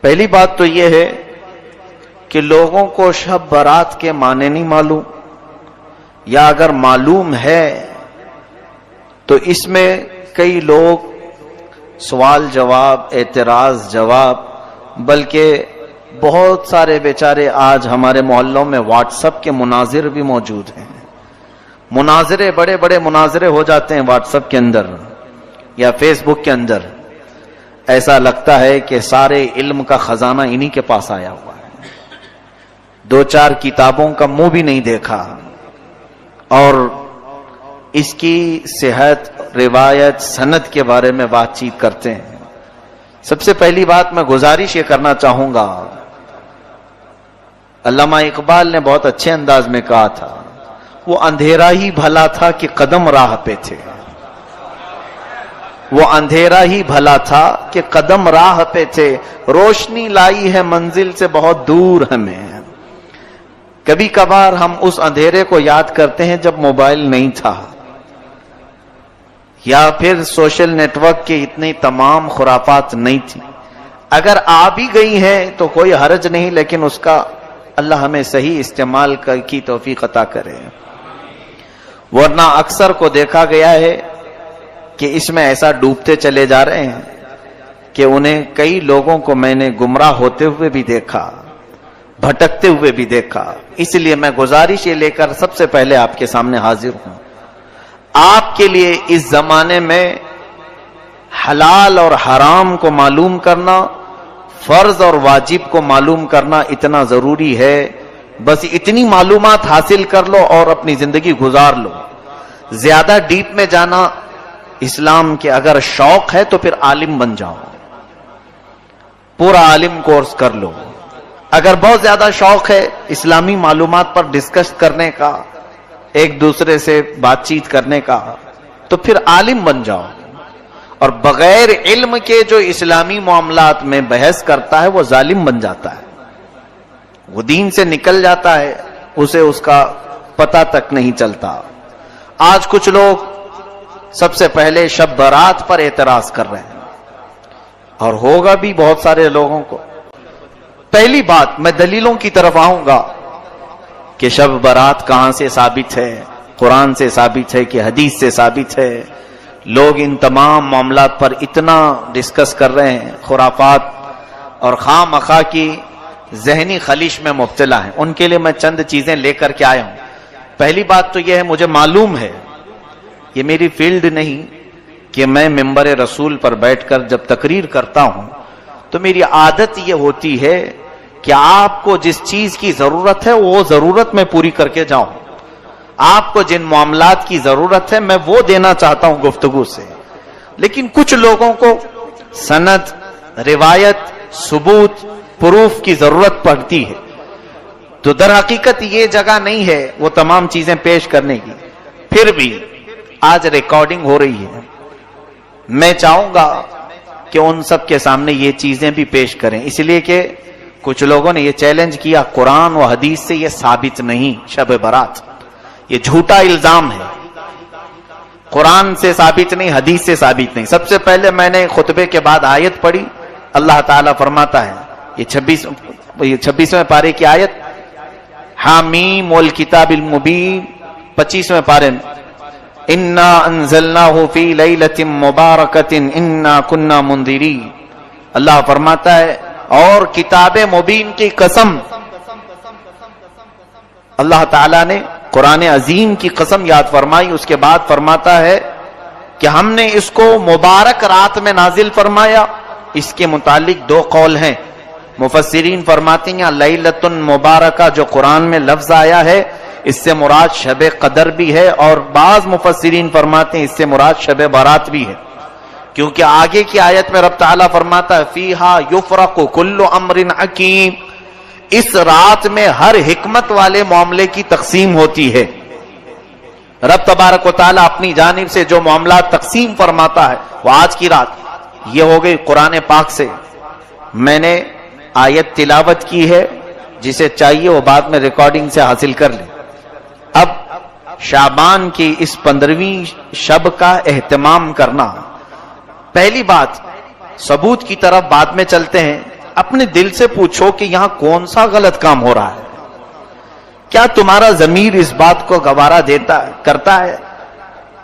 پہلی بات تو یہ ہے کہ لوگوں کو شب برات کے معنی نہیں معلوم، یا اگر معلوم ہے تو اس میں کئی لوگ سوال جواب، اعتراض جواب، بلکہ بہت سارے بیچارے آج ہمارے محلوں میں واٹس ایپ کے مناظر بھی موجود ہیں. مناظرے، بڑے بڑے مناظرے ہو جاتے ہیں واٹس ایپ کے اندر یا فیس بک کے اندر. ایسا لگتا ہے کہ سارے علم کا خزانہ انہی کے پاس آیا ہوا ہے. دو چار کتابوں کا منہ بھی نہیں دیکھا اور اس کی صحت، روایت، سند کے بارے میں بات چیت کرتے ہیں. سب سے پہلی بات میں گزارش یہ کرنا چاہوں گا، علامہ اقبال نے بہت اچھے انداز میں کہا تھا، وہ اندھیرا ہی بھلا تھا کہ قدم راہ پہ تھے. وہ اندھیرا ہی بھلا تھا کہ قدم راہ پہ تھے، روشنی لائی ہے منزل سے بہت دور ہمیں. کبھی کبھار ہم اس اندھیرے کو یاد کرتے ہیں جب موبائل نہیں تھا، یا پھر سوشل نیٹ ورک کے اتنی تمام خرافات نہیں تھی. اگر آ بھی گئی ہیں تو کوئی حرج نہیں، لیکن اس کا اللہ ہمیں صحیح استعمال کی توفیق عطا کرے. ورنہ اکثر کو دیکھا گیا ہے کہ اس میں ایسا ڈوبتے چلے جا رہے ہیں کہ انہیں کئی لوگوں کو میں نے گمراہ ہوتے ہوئے بھی دیکھا، بھٹکتے ہوئے بھی دیکھا. اس لیے میں گزارش یہ لے کر سب سے پہلے آپ کے سامنے حاضر ہوں. آپ کے لیے اس زمانے میں حلال اور حرام کو معلوم کرنا، فرض اور واجب کو معلوم کرنا اتنا ضروری ہے. بس اتنی معلومات حاصل کر لو اور اپنی زندگی گزار لو. زیادہ ڈیپ میں جانا اسلام کے اگر شوق ہے تو پھر عالم بن جاؤ، پورا عالم کورس کر لو. اگر بہت زیادہ شوق ہے اسلامی معلومات پر ڈسکس کرنے کا، ایک دوسرے سے بات چیت کرنے کا، تو پھر عالم بن جاؤ. اور بغیر علم کے جو اسلامی معاملات میں بحث کرتا ہے وہ ظالم بن جاتا ہے، وہ دین سے نکل جاتا ہے، اسے اس کا پتہ تک نہیں چلتا. آج کچھ لوگ سب سے پہلے شب برات پر اعتراض کر رہے ہیں، اور ہوگا بھی بہت سارے لوگوں کو. پہلی بات میں دلیلوں کی طرف آؤں گا کہ شب برات کہاں سے ثابت ہے. قرآن سے ثابت ہے کہ حدیث سے ثابت ہے. لوگ ان تمام معاملات پر اتنا ڈسکس کر رہے ہیں، خرافات اور خواہ مخواہ کی ذہنی خلیش میں مبتلا ہیں. ان کے لیے میں چند چیزیں لے کر کے آیا ہوں. پہلی بات تو یہ ہے، مجھے معلوم ہے، یہ میری فیلڈ نہیں کہ میں ممبر رسول پر بیٹھ کر جب تقریر کرتا ہوں تو میری عادت یہ ہوتی ہے کہ آپ کو جس چیز کی ضرورت ہے وہ ضرورت میں پوری کر کے جاؤں. آپ کو جن معاملات کی ضرورت ہے میں وہ دینا چاہتا ہوں گفتگو سے. لیکن کچھ لوگوں کو سند، روایت، ثبوت، پروف کی ضرورت پڑتی ہے، تو در حقیقت یہ جگہ نہیں ہے وہ تمام چیزیں پیش کرنے کی. پھر بھی آج ریکارڈنگ ہو رہی ہے، میں چاہوں گا کہ ان سب کے سامنے یہ چیزیں بھی پیش کریں، اس لیے کہ کچھ لوگوں نے یہ چیلنج کیا قرآن و حدیث سے یہ ثابت نہیں شب برات. یہ جھوٹا الزام ہے، قرآن سے ثابت نہیں، حدیث سے ثابت نہیں. سب سے پہلے میں نے خطبے کے بعد آیت پڑھی. اللہ تعالیٰ فرماتا ہے، یہ 26ویں پارے کی آیت، حامیم والکتاب المبین، 25ویں پارے میں، انا انزلناہ فی لیلۃ مبارکۃ انا کنا منذرین. اللہ فرماتا ہے اور کتاب مبین کی قسم، اللہ تعالیٰ نے قرآن عظیم کی قسم یاد فرمائی. اس کے بعد فرماتا ہے کہ ہم نے اس کو مبارک رات میں نازل فرمایا. اس کے متعلق دو قول ہیں. مفسرین فرماتے ہیں لیلۃ مبارکہ جو قرآن میں لفظ آیا ہے اس سے مراد شب قدر بھی ہے، اور بعض مفسرین فرماتے ہیں اس سے مراد شب برات بھی ہے، کیونکہ آگے کی آیت میں رب تعالیٰ فرماتا ہے فیہا یفرق کل امر حکیم، اس رات میں ہر حکمت والے معاملے کی تقسیم ہوتی ہے. رب تبارک و تعالیٰ اپنی جانب سے جو معاملات تقسیم فرماتا ہے وہ آج کی رات یہ ہو گئی قرآن پاک سے. میں نے آیت تلاوت کی ہے، جسے چاہیے وہ بعد میں ریکارڈنگ سے حاصل کر لیں. اب شعبان کی اس 15ویں شب کا اہتمام کرنا، پہلی بات ثبوت کی طرف بعد میں چلتے ہیں. اپنے دل سے پوچھو کہ یہاں کون سا غلط کام ہو رہا ہے. کیا تمہارا ضمیر اس بات کو گوارا کرتا ہے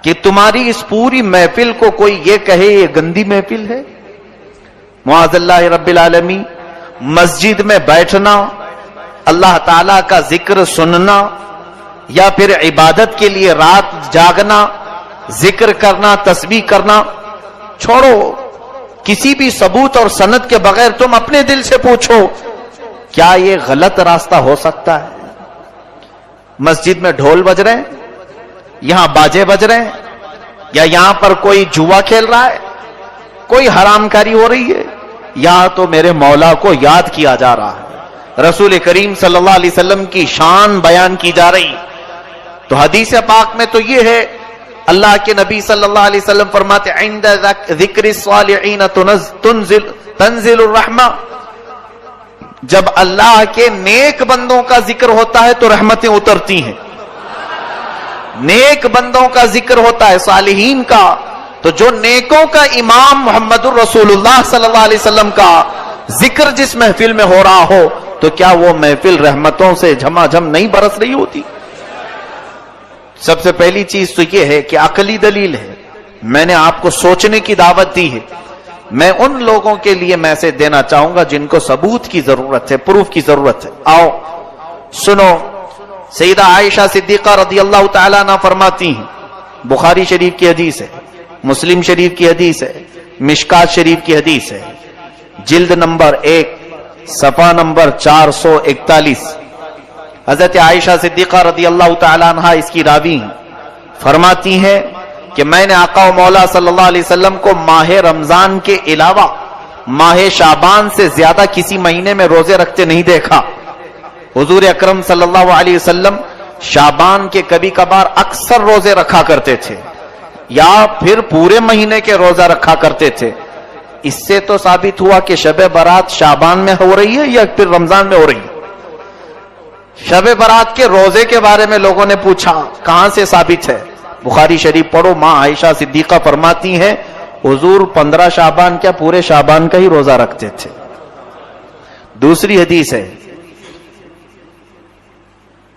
کہ تمہاری اس پوری محفل کو کوئی یہ کہے یہ گندی محفل ہے؟ معاذ اللہ رب العالمین، مسجد میں بیٹھنا، اللہ تعالی کا ذکر سننا، یا پھر عبادت کے لیے رات جاگنا، ذکر کرنا، تسبیح کرنا، چھوڑو. کسی بھی ثبوت اور سند کے بغیر تم اپنے دل سے پوچھو کیا یہ غلط راستہ ہو سکتا ہے؟ مسجد میں ڈھول بج رہے ہیں، یہاں باجے بج رہے ہیں، یا یہاں پر کوئی جوا کھیل رہا ہے، کوئی حرام کاری ہو رہی ہے، یا تو میرے مولا کو یاد کیا جا رہا ہے، رسول کریم صلی اللہ علیہ وسلم کی شان بیان کی جا رہی. تو حدیث پاک میں تو یہ ہے، اللہ کے نبی صلی اللہ علیہ وسلم فرماتے عند ذکر الصالحین تنزل الرحمہ، جب اللہ کے نیک بندوں کا ذکر ہوتا ہے تو رحمتیں اترتی ہیں. نیک بندوں کا ذکر ہوتا ہے، صالحین کا، تو جو نیکوں کا امام محمد الرسول اللہ صلی اللہ علیہ وسلم کا ذکر جس محفل میں ہو رہا ہو تو کیا وہ محفل رحمتوں سے جھما جھم نہیں برس رہی ہوتی؟ سب سے پہلی چیز تو یہ ہے کہ عقلی دلیل ہے. میں نے آپ کو سوچنے کی دعوت دی ہے. میں ان لوگوں کے لیے میسج دینا چاہوں گا جن کو ثبوت کی ضرورت ہے، پروف کی ضرورت ہے. آؤ سنو، سیدہ عائشہ صدیقہ رضی اللہ تعالیٰ عنہ فرماتی ہیں، بخاری شریف کی حدیث ہے، مسلم شریف کی حدیث ہے، مشکات شریف کی حدیث ہے، جلد نمبر 1 صفحہ نمبر 441. حضرت عائشہ صدیقہ رضی اللہ تعالیٰ عنہ اس کی راوی ہیں، فرماتی ہیں کہ میں نے آقا و مولا صلی اللہ علیہ وسلم کو ماہ رمضان کے علاوہ ماہ شعبان سے زیادہ کسی مہینے میں روزے رکھتے نہیں دیکھا. حضور اکرم صلی اللہ علیہ وسلم شعبان کے کبھی کبھار اکثر روزے رکھا کرتے تھے یا پھر پورے مہینے کے روزہ رکھا کرتے تھے. اس سے تو ثابت ہوا کہ شب برات شعبان میں ہو رہی ہے یا پھر رمضان میں ہو رہی ہے. شب برات کے روزے کے بارے میں لوگوں نے پوچھا کہاں سے ثابت ہے؟ بخاری شریف پڑھو، ماں عائشہ صدیقہ فرماتی ہیں حضور 15 شعبان کیا پورے شعبان کا ہی روزہ رکھتے تھے. دوسری حدیث ہے،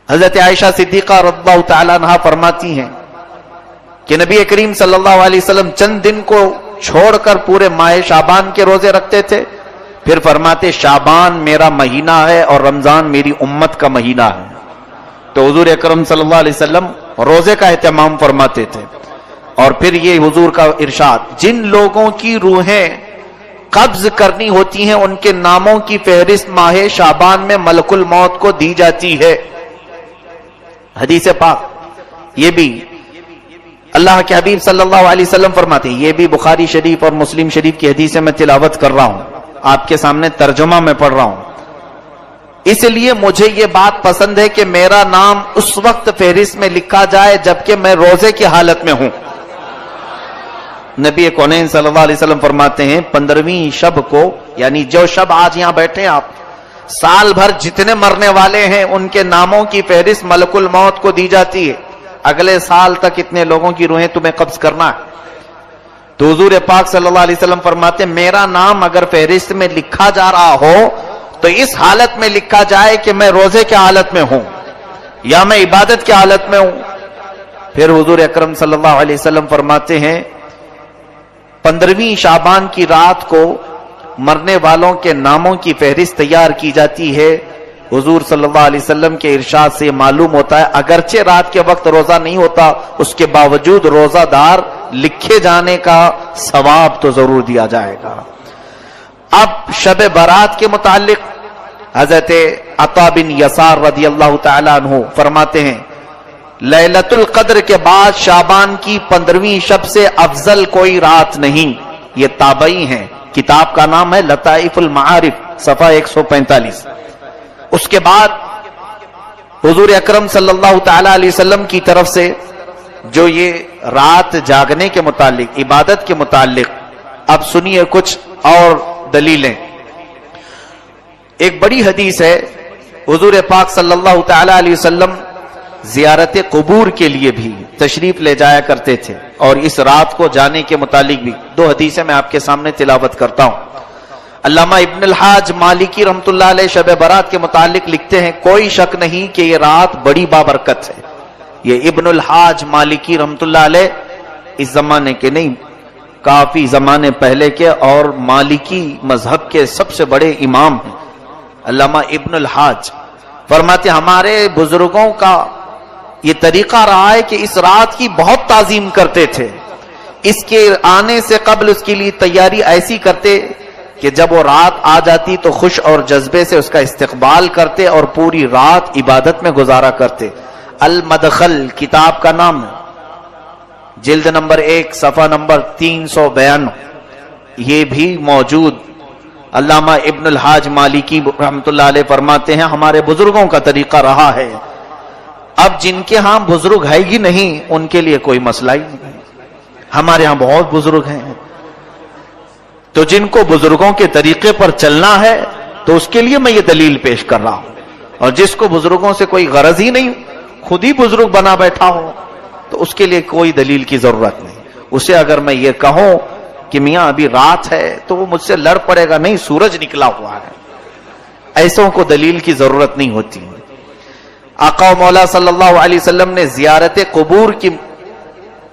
حضرت عائشہ صدیقہ رضی اللہ تعالیٰ عنہ فرماتی ہیں کہ نبی کریم صلی اللہ علیہ وسلم چند دن کو چھوڑ کر پورے ماہ شعبان کے روزے رکھتے تھے، پھر فرماتے شعبان میرا مہینہ ہے اور رمضان میری امت کا مہینہ ہے. تو حضور اکرم صلی اللہ علیہ وسلم روزے کا اہتمام فرماتے تھے. اور پھر یہ حضور کا ارشاد، جن لوگوں کی روحیں قبض کرنی ہوتی ہیں ان کے ناموں کی فہرست ماہ شعبان میں ملک الموت کو دی جاتی ہے. حدیث پاک یہ بھی اللہ کے حبیب صلی اللہ علیہ وسلم فرماتے ہیں، یہ بھی بخاری شریف اور مسلم شریف کی حدیث میں تلاوت کر رہا ہوں، آپ کے سامنے ترجمہ میں پڑھ رہا ہوں. اس لیے مجھے یہ بات پسند ہے کہ میرا نام اس وقت فہرست میں لکھا جائے جبکہ میں روزے کی حالت میں ہوں. نبی کونین صلی اللہ علیہ وسلم فرماتے ہیں 15ویں شب کو، یعنی جو شب آج یہاں بیٹھے آپ، سال بھر جتنے مرنے والے ہیں ان کے ناموں کی فہرست ملک الموت کو دی جاتی ہے. اگلے سال تک اتنے لوگوں کی روحیں تمہیں قبض کرنا ہے. تو حضور پاک صلی اللہ علیہ وسلم فرماتے میرا نام اگر فہرست میں لکھا جا رہا ہو تو اس حالت میں لکھا جائے کہ میں روزے کی حالت میں ہوں یا میں عبادت کی حالت میں ہوں. پھر حضور اکرم صلی اللہ علیہ وسلم فرماتے ہیں 15ویں شعبان کی رات کو مرنے والوں کے ناموں کی فہرست تیار کی جاتی ہے. حضور صلی اللہ علیہ وسلم کے ارشاد سے معلوم ہوتا ہے اگرچہ رات کے وقت روزہ نہیں ہوتا اس کے باوجود روزہ دار لکھے جانے کا ثواب تو ضرور دیا جائے گا. اب شب برات کے متعلق حضرت عطا بن یسار رضی اللہ تعالیٰ عنہ فرماتے ہیں لیلۃ القدر کے بعد شعبان کی 15ویں شب سے افضل کوئی رات نہیں. یہ تابعی ہیں، کتاب کا نام ہے لطائف المعارف صفحہ 145. اس کے بعد حضور اکرم صلی اللہ تعالیٰ علیہ وسلم کی طرف سے جو یہ رات جاگنے کے متعلق، عبادت کے متعلق، اب سنیے کچھ اور دلیلیں. ایک بڑی حدیث ہے، حضور پاک صلی اللہ تعالیٰ علیہ وسلم زیارت قبور کے لیے بھی تشریف لے جایا کرتے تھے اور اس رات کو جانے کے متعلق بھی 2 حدیثیں میں آپ کے سامنے تلاوت کرتا ہوں. علامہ ابن الحاج مالکی رحمۃ اللہ علیہ شب برات کے متعلق لکھتے ہیں، کوئی شک نہیں کہ یہ رات بڑی بابرکت ہے. یہ ابن الحاج مالکی رحمۃ اللہ علیہ اس زمانے کے نہیں، کافی زمانے پہلے کے، اور مالکی مذہب کے سب سے بڑے امام ہیں. علامہ ابن الحاج فرماتے ہمارے بزرگوں کا یہ طریقہ رہا ہے کہ اس رات کی بہت تعظیم کرتے تھے. اس کے آنے سے قبل اس کے لیے تیاری ایسی کرتے کہ جب وہ رات آ جاتی تو خوش اور جذبے سے اس کا استقبال کرتے اور پوری رات عبادت میں گزارا کرتے. المدخل کتاب کا نام ہے، جلد نمبر 1 صفحہ نمبر 392 یہ بھی موجود. علامہ ابن الحاج مالکی رحمۃ اللہ علیہ فرماتے ہیں ہمارے بزرگوں کا طریقہ رہا ہے. اب جن کے ہاں بزرگ ہے ہی نہیں ان کے لیے کوئی مسئلہ ہی نہیں. ہمارے ہاں بہت بزرگ ہیں، تو جن کو بزرگوں کے طریقے پر چلنا ہے تو اس کے لیے میں یہ دلیل پیش کر رہا ہوں. اور جس کو بزرگوں سے کوئی غرض ہی نہیں، خود ہی بزرگ بنا بیٹھا ہو، تو اس کے لیے کوئی دلیل کی ضرورت نہیں. اسے اگر میں یہ کہوں کہ میاں ابھی رات ہے تو وہ مجھ سے لڑ پڑے گا، نہیں سورج نکلا ہوا ہے. ایسوں کو دلیل کی ضرورت نہیں ہوتی. آقا و مولا صلی اللہ علیہ وسلم نے زیارت قبور کی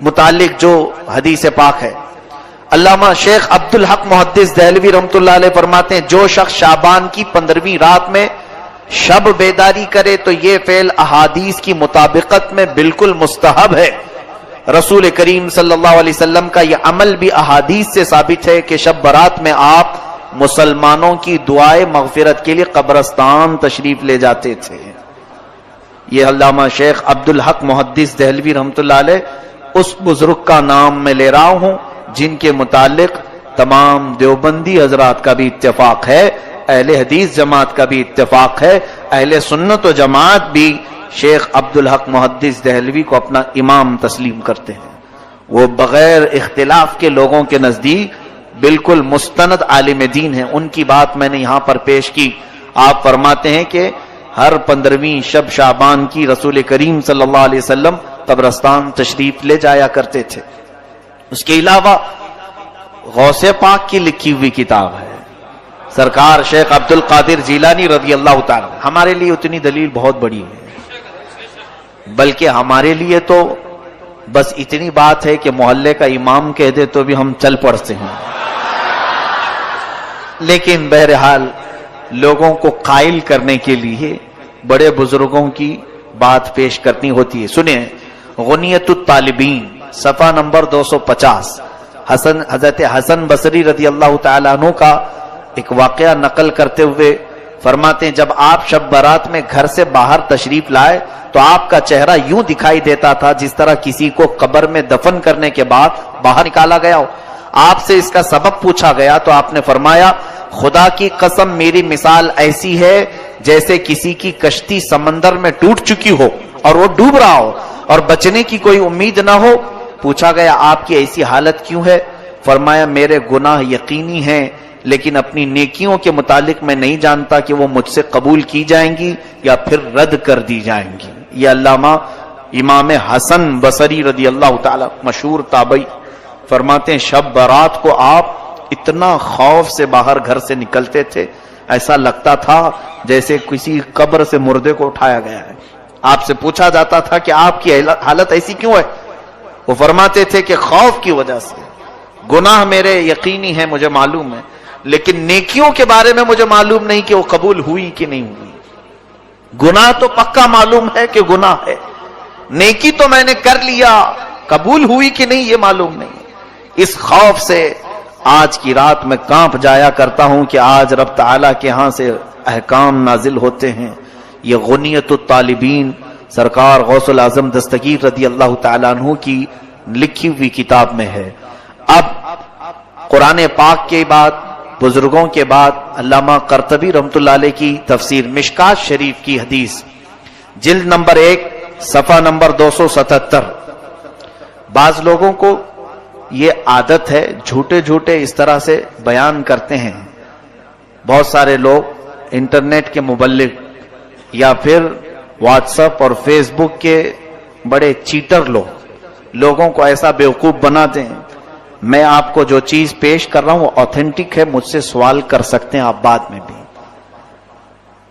متعلق جو حدیث پاک ہے، علامہ شیخ عبدالحق محدث دہلوی رحمۃ اللہ علیہ فرماتے ہیں جو شخص شعبان کی 15ویں رات میں شب بیداری کرے تو یہ فعل احادیث کی مطابقت میں بالکل مستحب ہے. رسول کریم صلی اللہ علیہ وسلم کا یہ عمل بھی احادیث سے ثابت ہے کہ شب برات میں آپ مسلمانوں کی دعائے مغفرت کے لیے قبرستان تشریف لے جاتے تھے. یہ علامہ شیخ عبدالحق محدث دہلوی رحمۃ اللہ علیہ اس بزرگ کا نام میں لے رہا ہوں جن کے متعلق تمام دیوبندی حضرات کا بھی اتفاق ہے، اہل حدیث جماعت کا بھی اتفاق ہے، اہل سنت و جماعت بھی شیخ عبدالحق محدث دہلوی کو اپنا امام تسلیم کرتے ہیں. وہ بغیر اختلاف کے لوگوں کے نزدیک بالکل مستند عالم دین ہیں. ان کی بات میں نے یہاں پر پیش کی. آپ فرماتے ہیں کہ ہر 15ویں شب شعبان کی رسول کریم صلی اللہ علیہ وسلم قبرستان تشریف لے جایا کرتے تھے. اس کے علاوہ غوث پاک کی لکھی ہوئی کتاب ہے، سرکار شیخ عبد القادر جیلانی رضی اللہ تعالی. ہمارے لیے اتنی دلیل بہت بڑی ہے، بلکہ ہمارے لیے تو بس اتنی بات ہے کہ محلے کا امام کہہ دے تو بھی ہم چل پڑتے ہیں. لیکن بہرحال لوگوں کو قائل کرنے کے لیے بڑے بزرگوں کی بات پیش کرنی ہوتی ہے. سنیں غنیت الطالبین صفحہ نمبر 250 حضرت حسن بصری رضی اللہ تعالیٰ عنہ کا ایک واقعہ نقل کرتے ہوئے فرماتے ہیں جب آپ شب برات میں گھر سے باہر تشریف لائے تو آپ کا چہرہ یوں دکھائی دیتا تھا جس طرح کسی کو قبر میں دفن کرنے کے بعد باہر نکالا گیا ہو. آپ سے اس کا سبب پوچھا گیا تو آپ نے فرمایا خدا کی قسم میری مثال ایسی ہے جیسے کسی کی کشتی سمندر میں ٹوٹ چکی ہو اور وہ ڈوب رہا ہو اور بچنے کی کوئی امید نہ ہو. پوچھا گیا آپ کی ایسی حالت کیوں ہے؟ فرمایا میرے گناہ یقینی ہیں لیکن اپنی نیکیوں کے متعلق میں نہیں جانتا کہ وہ مجھ سے قبول کی جائیں گی یا پھر رد کر دی جائیں گی. یہ علامہ امام حسن بصری رضی اللہ تعالی مشہور تابعی فرماتے ہیں شب برات کو آپ اتنا خوف سے باہر گھر سے نکلتے تھے ایسا لگتا تھا جیسے کسی قبر سے مردے کو اٹھایا گیا ہے. آپ سے پوچھا جاتا تھا کہ آپ کی حالت ایسی کیوں ہے؟ وہ فرماتے تھے کہ خوف کی وجہ سے. گناہ میرے یقینی ہے مجھے معلوم ہے لیکن نیکیوں کے بارے میں مجھے معلوم نہیں کہ وہ قبول ہوئی کہ نہیں ہوئی. گناہ تو پکا معلوم ہے کہ گناہ ہے، نیکی تو میں نے کر لیا، قبول ہوئی کہ نہیں یہ معلوم نہیں. اس خوف سے آج کی رات میں کانپ جایا کرتا ہوں کہ آج رب تعالیٰ کے ہاں سے احکام نازل ہوتے ہیں. یہ غنیت الطالبین سرکار غوث العظم دستگیر رضی اللہ تعالیٰ عنہ کی لکھی ہوئی کتاب میں ہے. اب قرآن پاک کے بعد بزرگوں کے بعد علامہ قرطبی رحمۃ اللہ علیہ کی تفسیر مشکات شریف کی حدیث جلد نمبر 1 صفحہ نمبر 277. بعض لوگوں کو یہ عادت ہے جھوٹے اس طرح سے بیان کرتے ہیں. بہت سارے لوگ انٹرنیٹ کے مبلغ یا پھر واٹس ایپ اور فیس بک کے بڑے چیٹر لوگوں کو ایسا بیوقوف بناتے ہیں میں آپ کو جو چیز پیش کر رہا ہوں وہ آتھینٹک ہے، مجھ سے سوال کر سکتے ہیں آپ بعد میں بھی۔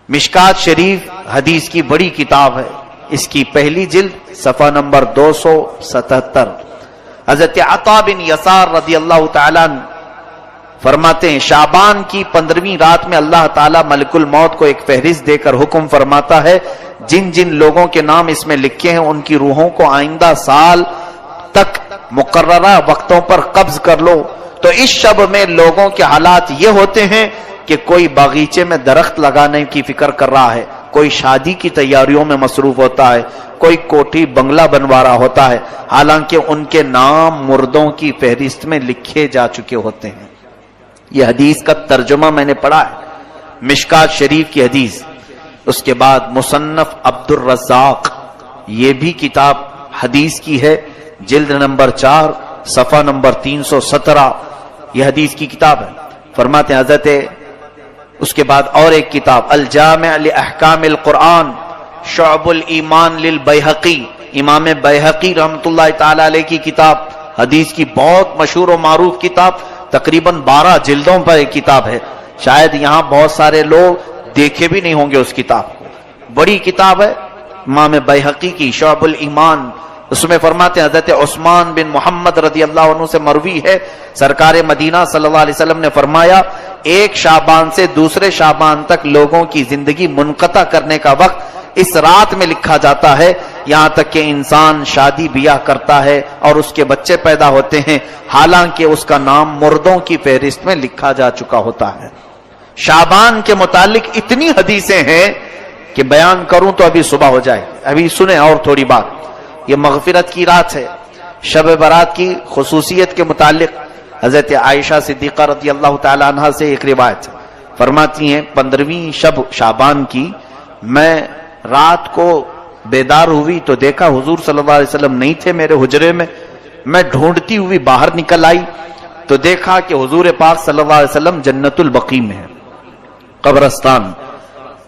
مشکات شریف حدیث کی بڑی کتاب ہے، اس کی پہلی جلد صفحہ نمبر 277۔ حضرت عطا بن یسار رضی اللہ تعالیٰ عنہ فرماتے ہیں شعبان کی 15ویں رات میں اللہ تعالیٰ ملک الموت کو ایک فہرست دے کر حکم فرماتا ہے جن جن لوگوں کے نام اس میں لکھے ہیں ان کی روحوں کو آئندہ سال تک مقررہ وقتوں پر قبض کر لو۔ تو اس شب میں لوگوں کے حالات یہ ہوتے ہیں کہ کوئی باغیچے میں درخت لگانے کی فکر کر رہا ہے، کوئی شادی کی تیاریوں میں مصروف ہوتا ہے، کوئی کوٹھی بنگلہ بنوا رہا ہوتا ہے، حالانکہ ان کے نام مردوں کی فہرست میں لکھے جا چکے ہوتے ہیں۔ یہ حدیث کا ترجمہ میں نے پڑھا ہے، مشکات شریف کی حدیث۔ اس کے بعد مصنف عبد الرزاق، یہ بھی کتاب حدیث کی ہے، جلد نمبر 4 صفحہ نمبر 317، یہ حدیث کی کتاب ہے۔ فرماتے ہیں حضرت، اس کے بعد اور ایک کتاب الجامع لاحکام القرآن شعب الایمان للبیہقی، امام بیہقی رحمۃ اللہ تعالی علیہ کی کتاب، حدیث کی بہت مشہور و معروف کتاب، تقریباً 12 جلدوں پر ایک کتاب ہے، شاید یہاں بہت سارے لوگ دیکھے بھی نہیں ہوں گے اس کتاب کو، بڑی کتاب ہے امام بیہقی کی شعب الایمان۔ اس میں فرماتے ہیں حضرت عثمان بن محمد رضی اللہ عنہ سے مروی ہے، سرکار مدینہ صلی اللہ علیہ وسلم نے فرمایا ایک شعبان سے دوسرے شعبان تک لوگوں کی زندگی منقطع کرنے کا وقت اس رات میں لکھا جاتا ہے، یہاں تک کہ انسان شادی بیاہ کرتا ہے اور اس کے بچے پیدا ہوتے ہیں، حالانکہ اس کا نام مردوں کی فہرست میں لکھا جا چکا ہوتا ہے۔ شعبان کے متعلق اتنی حدیثیں ہیں کہ بیان کروں تو ابھی صبح ہو جائے، ابھی سنیں اور تھوڑی بات۔ یہ مغفرت کی رات ہے، شب برات کی خصوصیت کے متعلق حضرت عائشہ صدیقہ رضی اللہ تعالی عنہ سے ایک روایت ہے، فرماتی ہیں 15ویں شب شعبان کی میں رات کو بیدار ہوئی تو دیکھا حضور صلی اللہ علیہ وسلم نہیں تھے میرے حجرے میں، میں ڈھونڈتی ہوئی باہر نکل آئی تو دیکھا کہ حضور پاک صلی اللہ علیہ وسلم جنت البقیع میں ہے، قبرستان،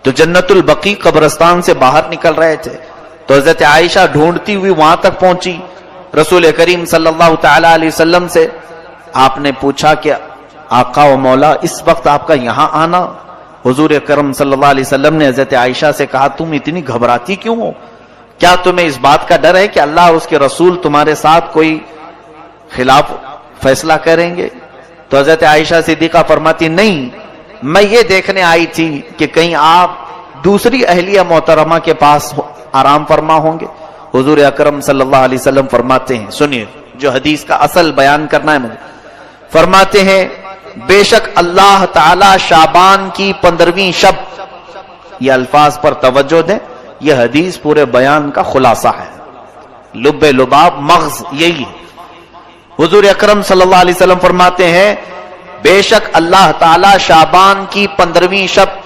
تو جنت البقیع قبرستان سے باہر نکل رہے تھے، تو حضرت عائشہ ڈھونڈتی ہوئی وہاں تک پہنچی، رسول کریم صلی اللہ تعالی علیہ وسلم سے آپ نے پوچھا کہ آقا و مولا اس وقت آپ کا یہاں آنا؟ حضور کرم صلی اللہ علیہ وسلم نے حضرت عائشہ سے کہا تم اتنی گھبراتی کیوں ہو؟ کیا تمہیں اس بات کا ڈر ہے کہ اللہ اور اس کے رسول تمہارے ساتھ کوئی خلاف فیصلہ کریں گے؟ تو حضرت عائشہ صدیقہ فرماتی نہیں، میں یہ دیکھنے آئی تھی کہ کہیں آپ دوسری اہلیہ محترمہ کے پاس آرام فرما ہوں گے۔ حضور اکرم صلی اللہ علیہ وسلم فرماتے ہیں، سنیے جو حدیث کا اصل بیان کرنا ہے مجھے، فرماتے ہیں بے شک اللہ تعالی شعبان کی 15ویں شب، یہ الفاظ پر توجہ دیں، یہ حدیث پورے بیان کا خلاصہ ہے، لب لباب مغز یہی ہے۔ حضور اکرم صلی اللہ علیہ وسلم فرماتے ہیں بے شک اللہ تعالی شعبان کی 15ویں شب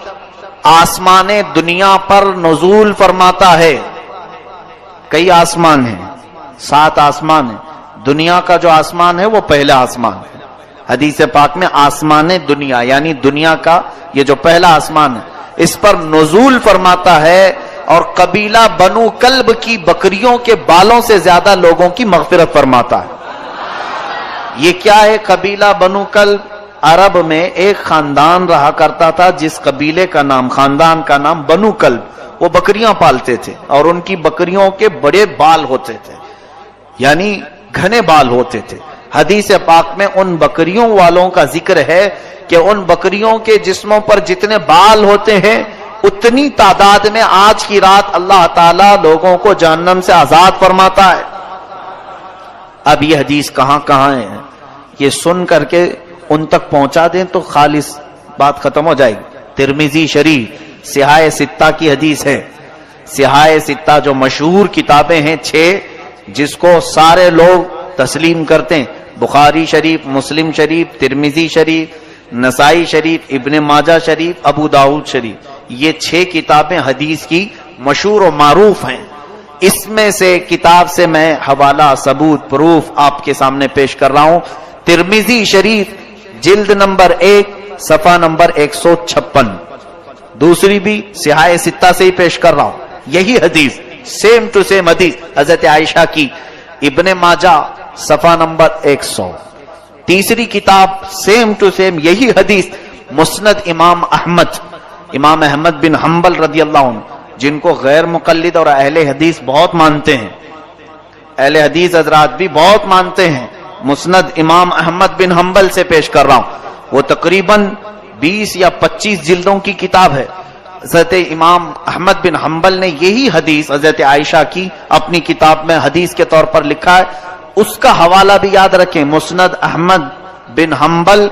آسمان دنیا پر نزول فرماتا ہے۔ کئی آسمان ہیں، 7 آسمان ہیں، دنیا کا جو آسمان ہے وہ پہلا آسمان ہے، حدیث پاک میں آسمان دنیا یعنی دنیا کا یہ جو پہلا آسمان ہے اس پر نزول فرماتا ہے، اور قبیلہ بنو کلب کی بکریوں کے بالوں سے زیادہ لوگوں کی مغفرت فرماتا ہے۔ یہ کیا ہے قبیلہ بنو کلب؟ عرب میں ایک خاندان رہا کرتا تھا جس قبیلے کا نام، خاندان کا نام بنو کلب، وہ بکریاں پالتے تھے اور ان کی بکریوں کے بڑے بال ہوتے تھے، یعنی گھنے بال ہوتے تھے۔ حدیث پاک میں ان بکریوں والوں کا ذکر ہے کہ ان بکریوں کے جسموں پر جتنے بال ہوتے ہیں اتنی تعداد میں آج کی رات اللہ تعالی لوگوں کو جہنم سے آزاد فرماتا ہے۔ اب یہ حدیث کہاں کہاں ہے یہ سن کر کے ان تک پہنچا دیں تو خالص بات ختم ہو جائے گی۔ ترمذی شریف صحاح ستہ کی حدیث ہے، صحاح ستہ جو مشہور کتابیں ہیں 6 جس کو سارے لوگ تسلیم کرتے ہیں، بخاری شریف، مسلم شریف، ترمذی شریف، نسائی شریف، ابن ماجہ شریف، ابو داؤد شریف، یہ 6 کتابیں حدیث کی مشہور و معروف ہیں۔ اس میں سے کتاب سے میں حوالہ، ثبوت، پروف آپ کے سامنے پیش کر رہا ہوں۔ ترمذی شریف جلد نمبر 1 صفحہ نمبر 156، دوسری بھی صحاح ستہ سے ہی پیش کر رہا ہوں، یہی حدیث سیم ٹو سیم حدیث حضرت عائشہ کی، ابن ماجہ صفحہ نمبر 100، تیسری کتاب سیم ٹو سیم یہی حدیث مسند امام احمد بن حنبل رضی اللہ عنہ، جن کو غیر مقلد اور اہل حدیث بہت مانتے ہیں، اہل حدیث حضرات بھی بہت مانتے ہیں، مسند امام احمد بن حنبل سے پیش کر رہا ہوں۔ وہ تقریباً 20 یا 25 جلدوں کی کتاب ہے۔ حضرت امام احمد بن حنبل نے یہی حدیث حضرت عائشہ کی اپنی کتاب میں حدیث کے طور پر لکھا ہے۔ اس کا حوالہ بھی یاد رکھیں، مسند احمد بن حنبل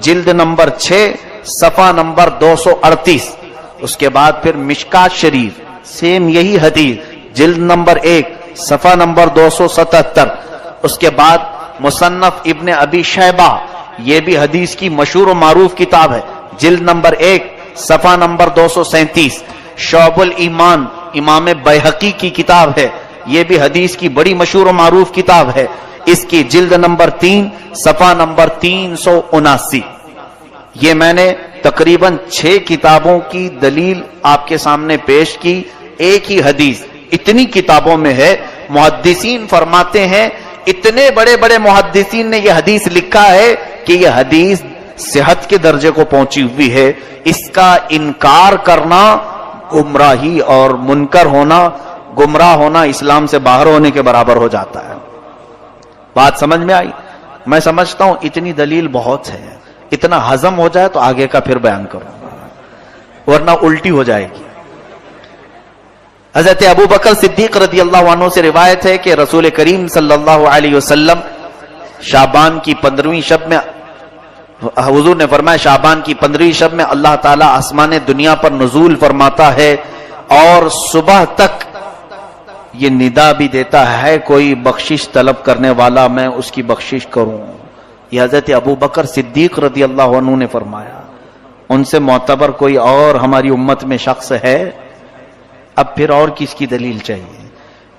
جلد نمبر 6 صفحہ نمبر 238۔ اس کے بعد پھر مشکات شریف سیم یہی حدیث جلد نمبر 1 صفحہ نمبر 277۔ اس کے بعد مصنف ابن ابی شیبہ، یہ بھی حدیث کی مشہور و معروف کتاب ہے، جلد نمبر 1 صفحہ نمبر 237۔ شعب الایمان امام بیہقی کی کتاب ہے، یہ بھی حدیث کی بڑی مشہور و معروف کتاب ہے، اس کی جلد نمبر 3 صفحہ نمبر 379۔ یہ میں نے تقریباً 6 کتابوں کی دلیل آپ کے سامنے پیش کی، ایک ہی حدیث اتنی کتابوں میں ہے۔ محدثین فرماتے ہیں، اتنے بڑے بڑے محدثین نے یہ حدیث لکھا ہے کہ یہ حدیث صحت کے درجے کو پہنچی ہوئی ہے، اس کا انکار کرنا گمراہی اور منکر ہونا، گمراہ ہونا اسلام سے باہر ہونے کے برابر ہو جاتا ہے۔ بات سمجھ میں آئی؟ میں سمجھتا ہوں اتنی دلیل بہت ہے، اتنا ہضم ہو جائے تو آگے کا پھر بیان کروں گا، ورنہ الٹی ہو جائے گی۔ حضرت ابو بکر صدیق رضی اللہ عنہ سے روایت ہے کہ رسول کریم صلی اللہ علیہ وسلم شعبان کی 15ویں شب میں، حضور نے فرمایا شعبان کی 15ویں شب میں اللہ تعالیٰ آسمان دنیا پر نزول فرماتا ہے اور صبح تک یہ ندا بھی دیتا ہے کوئی بخشش طلب کرنے والا میں اس کی بخشش کروں۔ یہ حضرت ابو بکر صدیق رضی اللہ عنہ نے فرمایا۔ ان سے معتبر کوئی اور ہماری امت میں شخص ہے؟ اب پھر اور کس کی دلیل چاہیے؟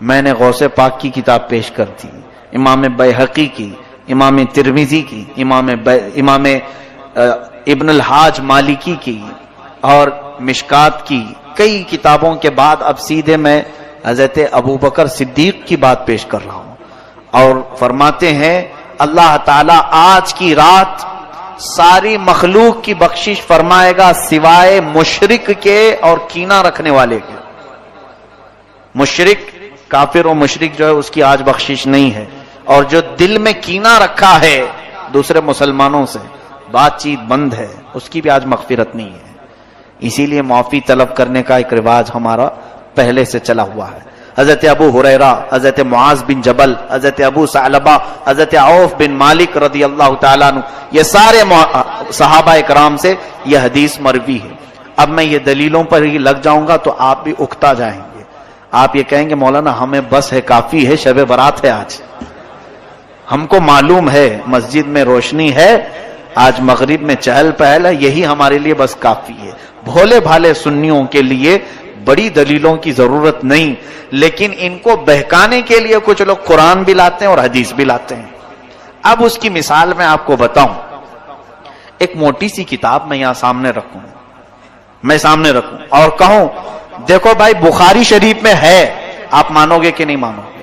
میں نے غوث پاک کی کتاب پیش کر دی، امام بیہقی کی، امام ترمذی کی، امام ابن الحاج مالکی کی اور مشکات کی، کئی کتابوں کے بعد اب سیدھے میں حضرت ابو بکر صدیق کی بات پیش کر رہا ہوں۔ اور فرماتے ہیں اللہ تعالیٰ آج کی رات ساری مخلوق کی بخشش فرمائے گا سوائے مشرک کے اور کینہ رکھنے والے کے۔ مشرک، کافر و مشرک جو ہے اس کی آج بخشش نہیں ہے، اور جو دل میں کینہ رکھا ہے دوسرے مسلمانوں سے، بات چیت بند ہے، اس کی بھی آج مغفرت نہیں ہے۔ اسی لیے معافی طلب کرنے کا ایک رواج ہمارا پہلے سے چلا ہوا ہے۔ حضرت ابو ہریرہ، حضرت معاذ بن جبل، حضرت ابو ثعلبہ، حضرت عوف بن مالک رضی اللہ تعالیٰ عنہ، یہ سارے صحابہ اکرام سے یہ حدیث مروی ہے۔ اب میں یہ دلیلوں پر ہی لگ جاؤں گا تو آپ بھی اکتا جائیں گے، آپ یہ کہیں گے مولانا ہمیں بس ہے، کافی ہے، شب برات ہے آج، ہم کو معلوم ہے مسجد میں روشنی ہے، آج مغرب میں چہل پہل ہے، یہی ہمارے لیے بس کافی ہے۔ بھولے بھالے سنیوں کے لیے بڑی دلیلوں کی ضرورت نہیں، لیکن ان کو بہکانے کے لیے کچھ لوگ قرآن بھی لاتے ہیں اور حدیث بھی لاتے ہیں۔ اب اس کی مثال میں آپ کو بتاؤں، ایک موٹی سی کتاب میں یہاں سامنے رکھوں اور کہوں دیکھو بھائی بخاری شریف میں ہے، آپ مانو گے کہ نہیں مانو گے؟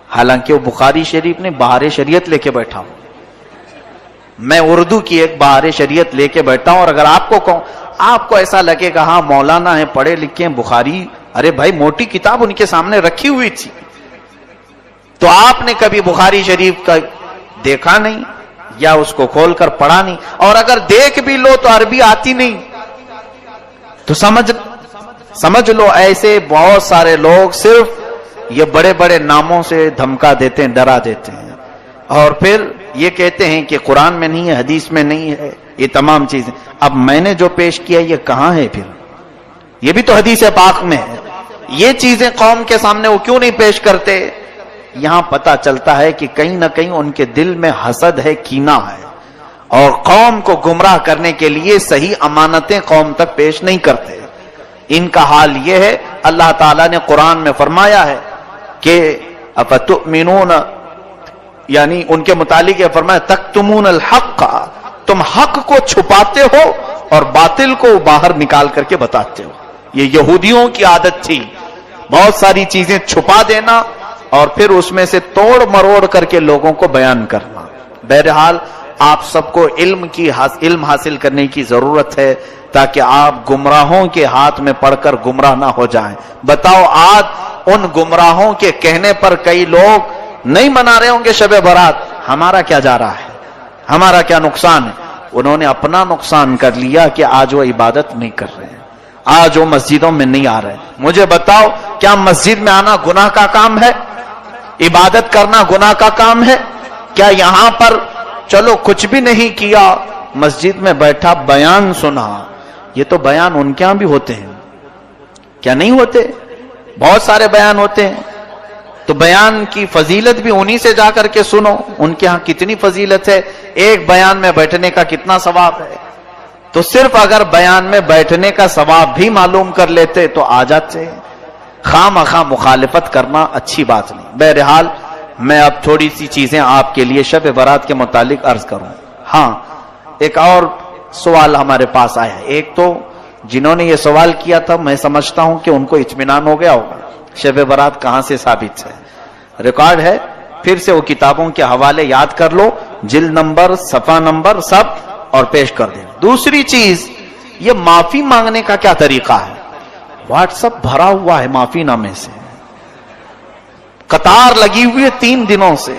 حالانکہ وہ بخاری شریف نے بہار شریعت لے کے بیٹھا ہوں، میں اردو کی ایک بہار شریعت لے کے بیٹھا ہوں، اور اگر آپ کو کہوں آپ کو ایسا لگے گا ہاں مولانا ہے پڑھے لکھے ہیں بخاری، ارے بھائی موٹی کتاب ان کے سامنے رکھی ہوئی تھی، تو آپ نے کبھی بخاری شریف کا دیکھا نہیں یا اس کو کھول کر پڑھا نہیں، اور اگر دیکھ بھی لو تو عربی آتی نہیں، تو سمجھ لو ایسے بہت سارے لوگ صرف یہ بڑے بڑے ناموں سے دھمکا دیتے ہیں، ڈرا دیتے ہیں، اور پھر یہ کہتے ہیں کہ قرآن میں نہیں ہے، حدیث میں نہیں ہے، یہ تمام چیزیں۔ اب میں نے جو پیش کیا یہ کہاں ہے؟ پھر یہ بھی تو حدیث پاک میں ہے، یہ چیزیں قوم کے سامنے وہ کیوں نہیں پیش کرتے؟ یہاں پتہ چلتا ہے کہ کہیں نہ کہیں ان کے دل میں حسد ہے، کینہ ہے، اور قوم کو گمراہ کرنے کے لیے صحیح امانتیں قوم تک پیش نہیں کرتے۔ ان کا حال یہ ہے، اللہ تعالیٰ نے قرآن میں فرمایا ہے کہ افتؤمنون، یعنی ان کے متعلق یہ فرمایا تکتمون الحق، تم حق کو چھپاتے ہو اور باطل کو باہر نکال کر کے بتاتے ہو۔ یہ یہودیوں کی عادت تھی، بہت ساری چیزیں چھپا دینا اور پھر اس میں سے توڑ مروڑ کر کے لوگوں کو بیان کرنا۔ بہرحال آپ سب کو علم حاصل کرنے کی ضرورت ہے تاکہ آپ گمراہوں کے ہاتھ میں پڑ کر گمراہ نہ ہو جائیں. بتاؤ آج ان گمراہوں کے کہنے پر کئی لوگ نہیں منا رہے ہوں گے شب برات. ہمارا کیا جا رہا ہے, ہمارا کیا نقصان ہے؟ انہوں نے اپنا نقصان کر لیا کہ آج وہ عبادت نہیں کر رہے ہیں, آج وہ مسجدوں میں نہیں آ رہے. مجھے بتاؤ کیا مسجد میں آنا گناہ کا کام ہے؟ عبادت کرنا گناہ کا کام ہے؟ کیا یہاں پر چلو کچھ بھی نہیں کیا, مسجد میں بیٹھا بیان سنا, یہ تو بیان ان کے ہاں بھی ہوتے ہیں, کیا نہیں ہوتے؟ بہت سارے بیان ہوتے ہیں. تو بیان کی فضیلت بھی انہی سے جا کر کے سنو, ان کے ہاں کتنی فضیلت ہے, ایک بیان میں بیٹھنے کا کتنا ثواب ہے. تو صرف اگر بیان میں بیٹھنے کا ثواب بھی معلوم کر لیتے تو آ جاتے. خواہ مخواہ مخالفت کرنا اچھی بات نہیں. بہرحال میں اب تھوڑی سی چیزیں آپ کے لیے شب برات کے متعلق عرض کروں. ہاں, ایک اور سوال ہمارے پاس آیا ہے. ایک تو جنہوں نے یہ سوال کیا تھا میں سمجھتا ہوں کہ ان کو اطمینان ہو گیا ہوگا شب برات کہاں سے ثابت ہے, ریکارڈ ہے. پھر سے وہ کتابوں کے حوالے یاد کر لو, جلد نمبر, صفحہ نمبر سب, اور پیش کر دیں. دوسری چیز, یہ معافی مانگنے کا کیا طریقہ ہے؟ واٹس ایپ بھرا ہوا ہے معافی نامے سے, قطار لگی ہوئی ہے 3 دنوں سے,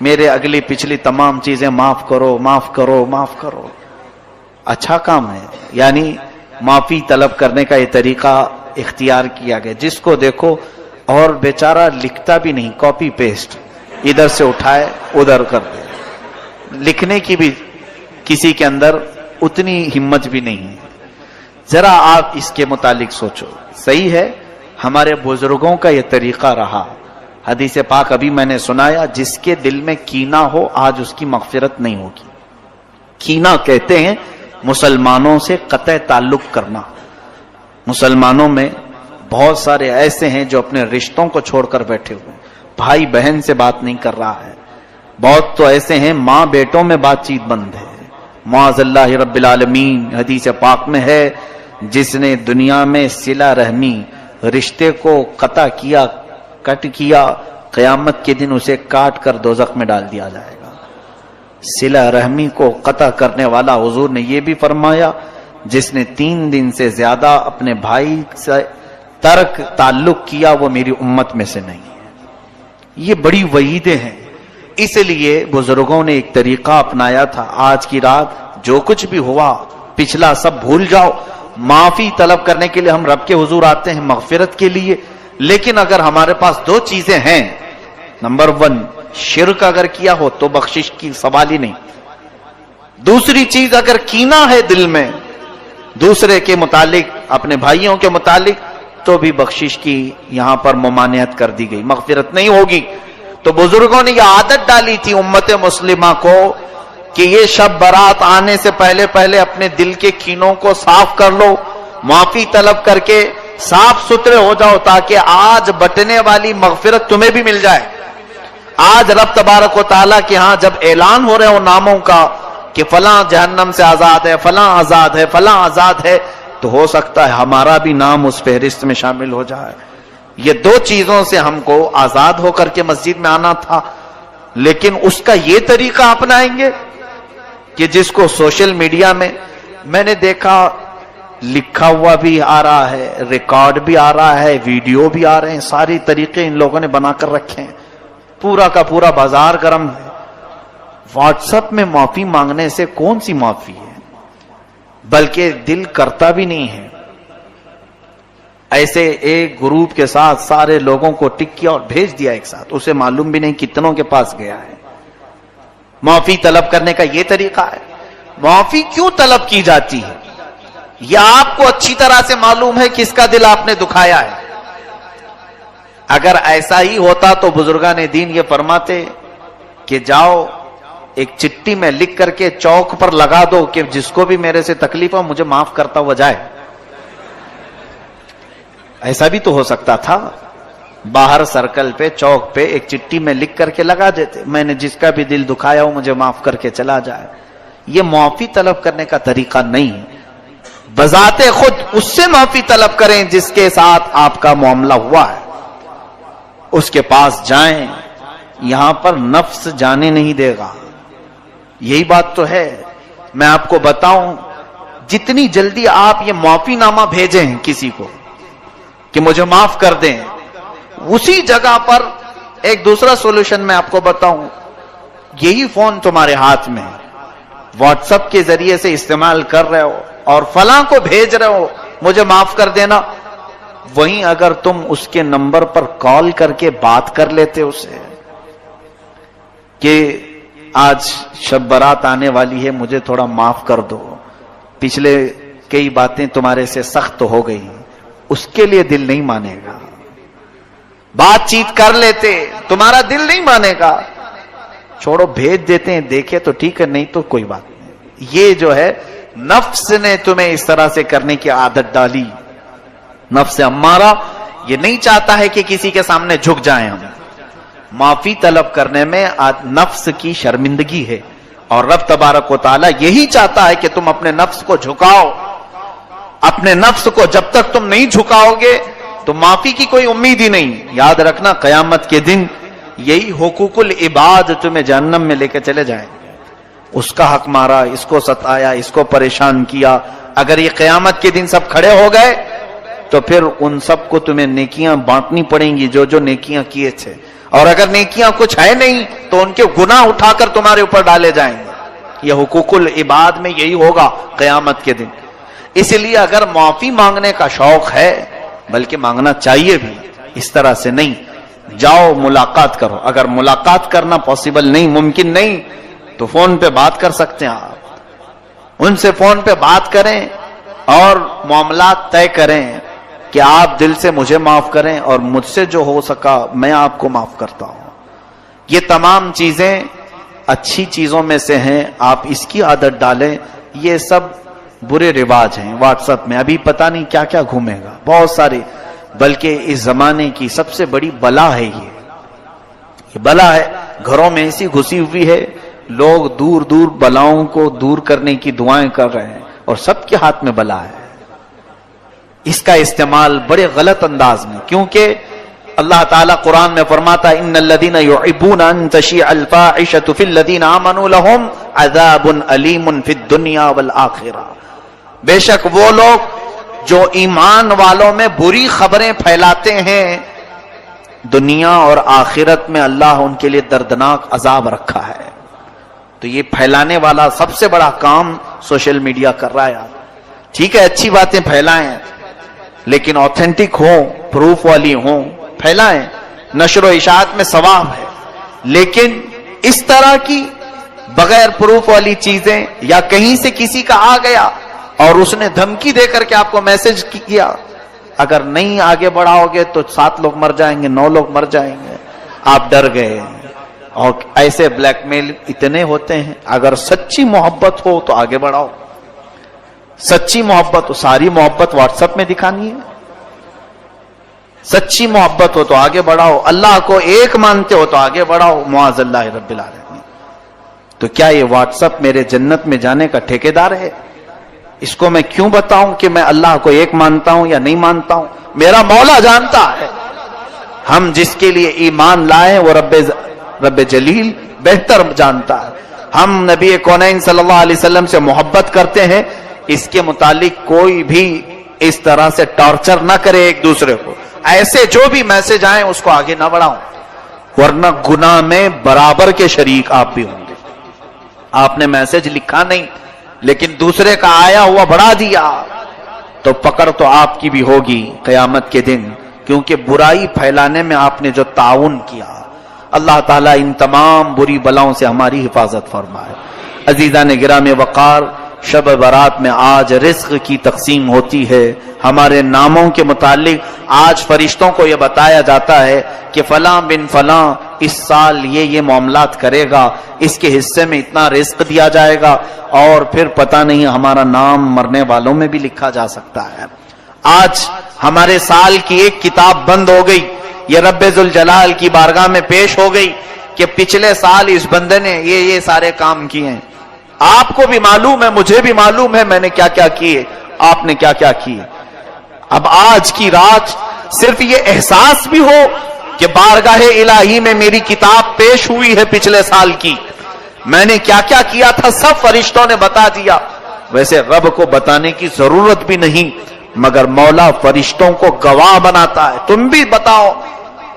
میرے اگلی پچھلی تمام چیزیں معاف کرو معاف کرو معاف کرو. اچھا کام ہے, یعنی معافی طلب کرنے کا یہ طریقہ اختیار کیا گیا. جس کو دیکھو اور بیچارہ لکھتا بھی نہیں, کاپی پیسٹ, ادھر سے اٹھائے ادھر کر دے. لکھنے کی بھی کسی کے اندر اتنی ہمت بھی نہیں ہے. ذرا آپ اس کے متعلق سوچو. صحیح ہے, ہمارے بزرگوں کا یہ طریقہ رہا. حدیث پاک ابھی میں نے سنایا, جس کے دل میں کینہ ہو آج اس کی مغفرت نہیں ہوگی. کینہ کہتے ہیں مسلمانوں سے قطع تعلق کرنا. مسلمانوں میں بہت سارے ایسے ہیں جو اپنے رشتوں کو چھوڑ کر بیٹھے ہوئے, بھائی بہن سے بات نہیں کر رہا ہے. بہت تو ایسے ہیں ماں بیٹوں میں بات چیت بند ہے. معاذ اللہ رب العالمین. حدیث پاک میں ہے, جس نے دنیا میں صلہ رحمی رشتے کو قطع کیا, کٹ کیا, قیامت کے دن اسے کاٹ کر دوزخ میں ڈال دیا جائے گا. صلہ رحمی کو قطع کرنے والا, حضور نے یہ بھی فرمایا, جس نے 3 دن سے زیادہ اپنے بھائی سے ترک تعلق کیا وہ میری امت میں سے نہیں ہے. یہ بڑی وعیدیں ہیں. اس لیے بزرگوں نے ایک طریقہ اپنایا تھا, آج کی رات جو کچھ بھی ہوا پچھلا سب بھول جاؤ. معافی طلب کرنے کے لیے ہم رب کے حضور آتے ہیں مغفرت کے لیے, لیکن اگر ہمارے پاس 2 چیزیں ہیں, نمبر 1 شرک اگر کیا ہو تو بخشش کی سوال ہی نہیں. دوسری چیز اگر کینہ ہے دل میں دوسرے کے متعلق, اپنے بھائیوں کے متعلق, تو بھی بخشش کی یہاں پر ممانعت کر دی گئی, مغفرت نہیں ہوگی. تو بزرگوں نے یہ عادت ڈالی تھی امت مسلمہ کو کہ یہ شب برات آنے سے پہلے پہلے اپنے دل کے کینوں کو صاف کر لو, معافی طلب کر کے صاف ستھرے ہو جاؤ, تاکہ آج بٹنے والی مغفرت تمہیں بھی مل جائے. آج رب تبارک و تعالیٰ کے ہاں جب اعلان ہو رہے ہو ناموں کا کہ فلاں جہنم سے آزاد ہے, فلاں آزاد ہے, فلاں آزاد ہے, تو ہو سکتا ہے ہمارا بھی نام اس فہرست میں شامل ہو جائے. یہ 2 چیزوں سے ہم کو آزاد ہو کر کے مسجد میں آنا تھا, لیکن اس کا یہ طریقہ اپنائیں گے کہ جس کو سوشل میڈیا میں نے دیکھا لکھا ہوا بھی آ رہا ہے, ریکارڈ بھی آ رہا ہے, ویڈیو بھی آ رہے ہیں, ساری طریقے ان لوگوں نے بنا کر رکھے ہیں, پورا کا پورا بازار گرم ہے. واٹس ایپ میں معافی مانگنے سے کون سی معافی ہے, بلکہ دل کرتا بھی نہیں ہے. ایسے ایک گروپ کے ساتھ سارے لوگوں کو ٹک کیا اور بھیج دیا ایک ساتھ, اسے معلوم بھی نہیں کتنوں کے پاس گیا ہے. معافی طلب کرنے کا یہ طریقہ ہے. معافی کیوں طلب کی جاتی ہے یہ آپ کو اچھی طرح سے معلوم ہے, کس کا دل آپ نے دکھایا ہے. اگر ایسا ہی ہوتا تو بزرگان دین یہ فرماتے کہ جاؤ ایک چٹھی میں لکھ کر کے چوک پر لگا دو کہ جس کو بھی میرے سے تکلیف ہو مجھے معاف کرتا ہوا جائے. ایسا بھی تو ہو سکتا تھا, باہر سرکل پہ چوک پہ ایک چٹھی میں لکھ کر کے لگا دیتے, میں نے جس کا بھی دل دکھایا ہو مجھے معاف کر کے چلا جائے. یہ معافی طلب کرنے کا طریقہ نہیں ہے. بذات خود اس سے معافی طلب کریں جس کے ساتھ آپ کا معاملہ ہوا ہے, اس کے پاس جائیں. یہاں پر نفس جانے نہیں دے گا, یہی بات تو ہے. میں آپ کو بتاؤں, جتنی جلدی آپ یہ معافی نامہ بھیجیں کسی کو کہ مجھے معاف کر دیں, اسی جگہ پر ایک دوسرا سولوشن میں آپ کو بتاؤں, یہی فون تمہارے ہاتھ میں واٹس ایپ کے ذریعے سے استعمال کر رہے ہو اور فلاں کو بھیج رہے ہو مجھے معاف کر دینا, وہیں اگر تم اس کے نمبر پر کال کر کے بات کر لیتے اسے کہ آج شب برات آنے والی ہے, مجھے تھوڑا معاف کر دو, پچھلے کئی باتیں تمہارے سے سخت ہو گئی, اس کے لیے دل نہیں مانے گا. بات چیت کر لیتے, تمہارا دل نہیں مانے گا, چھوڑو بھیج دیتے ہیں, دیکھے تو ٹھیک ہے, نہیں تو کوئی بات نہیں. یہ جو ہے نفس نے تمہیں اس طرح سے کرنے کی عادت ڈالی. نفس امارہ یہ نہیں چاہتا ہے کہ کسی کے سامنے جھک جائیں ہم. معافی طلب کرنے میں نفس کی شرمندگی ہے, اور رب تبارک و تعالی یہی چاہتا ہے کہ تم اپنے نفس کو جھکاؤ. اپنے نفس کو جب تک تم نہیں جھکاؤ گے تو معافی کی کوئی امید ہی نہیں. یاد رکھنا قیامت کے دن یہی حقوق العباد تمہیں جہنم میں لے کے چلے جائیں گے. اس کا حق مارا, اس کو ستایا, اس کو پریشان کیا. اگر یہ قیامت کے دن سب کھڑے ہو گئے تو پھر ان سب کو تمہیں نیکیاں بانٹنی پڑیں گی جو جو نیکیاں کیے تھے, اور اگر نیکیاں کچھ ہے نہیں تو ان کے گناہ اٹھا کر تمہارے اوپر ڈالے جائیں گے. یہ حقوق العباد میں یہی ہوگا قیامت کے دن. اس لیے اگر معافی مانگنے کا شوق ہے, بلکہ مانگنا چاہیے بھی, اس طرح سے نہیں, جاؤ ملاقات کرو. اگر ملاقات کرنا پاسبل نہیں, ممکن نہیں, تو فون پہ بات کر سکتے ہیں آپ. ان سے فون پہ بات کریں اور معاملات طے کریں کہ آپ دل سے مجھے معاف کریں اور مجھ سے جو ہو سکا میں آپ کو معاف کرتا ہوں. یہ تمام چیزیں اچھی چیزوں میں سے ہیں, آپ اس کی عادت ڈالیں. یہ سب برے رواج ہیں واٹس ایپ میں, ابھی پتہ نہیں کیا کیا گھومے گا, بہت سارے, بلکہ اس زمانے کی سب سے بڑی بلا ہے یہ بلا ہے. گھروں میں ایسی گھسی ہوئی ہے, لوگ دور دور بلاؤں کو دور کرنے کی دعائیں کر رہے ہیں, اور سب کے ہاتھ میں بلا ہے. اس کا استعمال بڑے غلط انداز میں, کیونکہ اللہ تعالیٰ قرآن میں فرماتا ہے ان الذین یحبون ان تشیع الفاحشۃ فی الذین آمنوا لہم عذاب علیم فی الدنیا والآخرہ. بے شک وہ لوگ جو ایمان والوں میں بری خبریں پھیلاتے ہیں, دنیا اور آخرت میں اللہ ان کے لیے دردناک عذاب رکھا ہے. تو یہ پھیلانے والا سب سے بڑا کام سوشل میڈیا کر رہا ہے. ٹھیک ہے, اچھی باتیں پھیلائیں, لیکن آتھینٹک ہوں, پروف والی ہوں, پھیلائیں. نشر و اشاعت میں ثواب ہے, لیکن اس طرح کی بغیر پروف والی چیزیں, یا کہیں سے کسی کا آ گیا اور اس نے دھمکی دے کر کے آپ کو میسج کیا, اگر نہیں آگے بڑھاؤ گے تو 7 لوگ مر جائیں گے, 9 لوگ مر جائیں گے, آپ ڈر گئے. اور ایسے بلیک میل اتنے ہوتے ہیں. اگر سچی محبت ہو تو آگے بڑھاؤ. سچی محبت ہو, ساری محبت واٹس ایپ میں دکھانی ہے. سچی محبت ہو تو آگے بڑھاؤ. اللہ کو ایک مانتے ہو تو آگے بڑھاؤ. معاذ اللہ رب العالمین. تو کیا یہ واٹس ایپ میرے جنت میں جانے کا ٹھیکیدار ہے؟ اس کو میں کیوں بتاؤں کہ میں اللہ کو ایک مانتا ہوں یا نہیں مانتا ہوں؟ میرا مولا جانتا ہے. ہم جس کے لیے ایمان لائے وہ رب جلیل بہتر جانتا ہے. ہم نبی کونین صلی اللہ علیہ وسلم سے محبت کرتے ہیں, اس کے متعلق کوئی بھی اس طرح سے ٹارچر نہ کرے ایک دوسرے کو. ایسے جو بھی میسج آئیں اس کو آگے نہ بڑھاؤں, ورنہ گناہ میں برابر کے شریک آپ بھی ہوں گے. آپ نے میسج لکھا نہیں لیکن دوسرے کا آیا ہوا بڑھا دیا تو پکڑ تو آپ کی بھی ہوگی قیامت کے دن, کیونکہ برائی پھیلانے میں آپ نے جو تعاون کیا. اللہ تعالیٰ ان تمام بری بلاؤں سے ہماری حفاظت فرمائے. عزیزان گرامی وقار, شب برات میں آج رزق کی تقسیم ہوتی ہے. ہمارے ناموں کے متعلق آج فرشتوں کو یہ بتایا جاتا ہے کہ فلاں بن فلاں اس سال یہ معاملات کرے گا, اس کے حصے میں اتنا رزق دیا جائے گا, اور پھر پتہ نہیں ہمارا نام مرنے والوں میں بھی لکھا جا سکتا ہے. آج ہمارے سال کی ایک کتاب بند ہو گئی, یہ رب ذوالجلال کی بارگاہ میں پیش ہو گئی کہ پچھلے سال اس بندے نے یہ سارے کام کیے ہیں. آپ کو بھی معلوم ہے, مجھے بھی معلوم ہے میں نے کیا کیا کیے, آپ نے کیا کیا کیے. اب آج کی رات صرف یہ احساس بھی ہو کہ بارگاہ الہی میں میری کتاب پیش ہوئی ہے پچھلے سال کی, میں نے کیا کیا کیا تھا سب فرشتوں نے بتا دیا. ویسے رب کو بتانے کی ضرورت بھی نہیں، مگر مولا فرشتوں کو گواہ بناتا ہے. تم بھی بتاؤ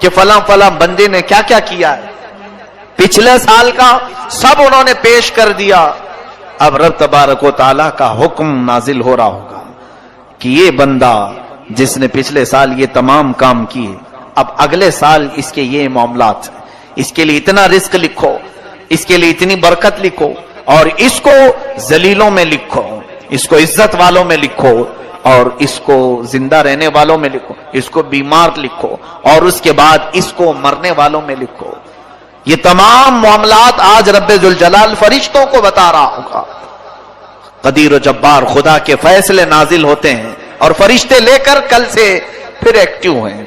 کہ فلاں فلاں بندے نے کیا کیا کیا ہے. پچھلے سال کا سب انہوں نے پیش کر دیا. اب رب تبارک و تعالیٰ کا حکم نازل ہو رہا ہوگا کہ یہ بندہ جس نے پچھلے سال یہ تمام کام کیے، اب اگلے سال اس کے یہ معاملات ہیں، اس کے لیے اتنا رزق لکھو، اس کے لیے اتنی برکت لکھو، اور اس کو ذلیلوں میں لکھو، اس کو عزت والوں میں لکھو، اور اس کو زندہ رہنے والوں میں لکھو، اس کو بیمار لکھو، اور اس کے بعد اس کو مرنے والوں میں لکھو. یہ تمام معاملات آج رب ذوالجلال فرشتوں کو بتا رہا ہوگا. قدیر و جبار خدا کے فیصلے نازل ہوتے ہیں اور فرشتے لے کر کل سے پھر ایکٹیو ہیں،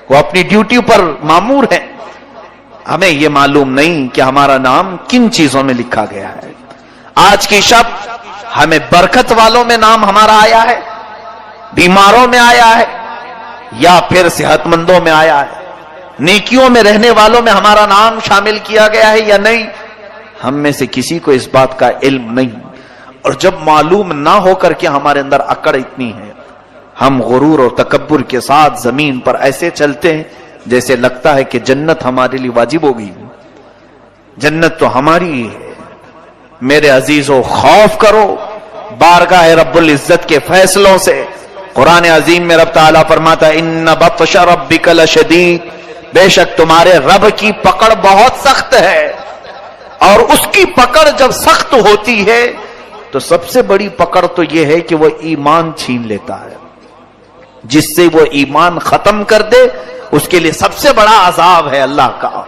وہ اپنی ڈیوٹی پر مامور ہیں. ہمیں یہ معلوم نہیں کہ ہمارا نام کن چیزوں میں لکھا گیا ہے. آج کی شب ہمیں برکت والوں میں نام ہمارا آیا ہے، بیماروں میں آیا ہے، یا پھر صحت مندوں میں آیا ہے، نیکیوں میں رہنے والوں میں ہمارا نام شامل کیا گیا ہے یا نہیں. ہم میں سے کسی کو اس بات کا علم نہیں. اور جب معلوم نہ ہو کر کے ہمارے اندر اکڑ اتنی ہے، ہم غرور اور تکبر کے ساتھ زمین پر ایسے چلتے ہیں جیسے لگتا ہے کہ جنت ہمارے لیے واجب ہو گئی. جنت تو ہماری ہی ہے. میرے عزیزو، خوف کرو بارگاہ رب العزت کے فیصلوں سے. قرآن عظیم میں رب تعالیٰ فرماتا ہے ان بطش ربک لشدید، بے شک تمہارے رب کی پکڑ بہت سخت ہے. اور اس کی پکڑ جب سخت ہوتی ہے تو سب سے بڑی پکڑ تو یہ ہے کہ وہ ایمان چھین لیتا ہے. جس سے وہ ایمان ختم کر دے اس کے لیے سب سے بڑا عذاب ہے اللہ کا.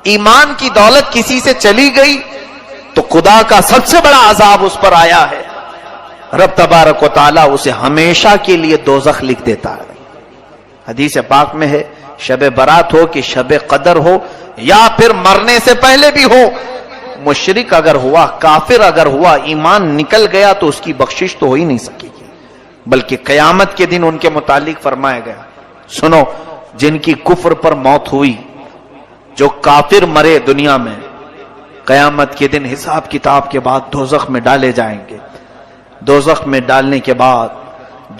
ایمان کی دولت کسی سے چلی گئی تو خدا کا سب سے بڑا عذاب اس پر آیا ہے. رب تبارک و تعالیٰ اسے ہمیشہ کے لیے دوزخ لکھ دیتا ہے. حدیث پاک میں ہے شب برات ہو کہ شب قدر ہو یا پھر مرنے سے پہلے بھی ہو، مشرک اگر ہوا، کافر اگر ہوا، ایمان نکل گیا تو اس کی بخشش تو ہو ہی نہیں سکے گی، بلکہ قیامت کے دن ان کے متعلق فرمایا گیا. سنو، جن کی کفر پر موت ہوئی، جو کافر مرے دنیا میں، قیامت کے دن حساب کتاب کے بعد دوزخ میں ڈالے جائیں گے. دوزخ میں ڈالنے کے بعد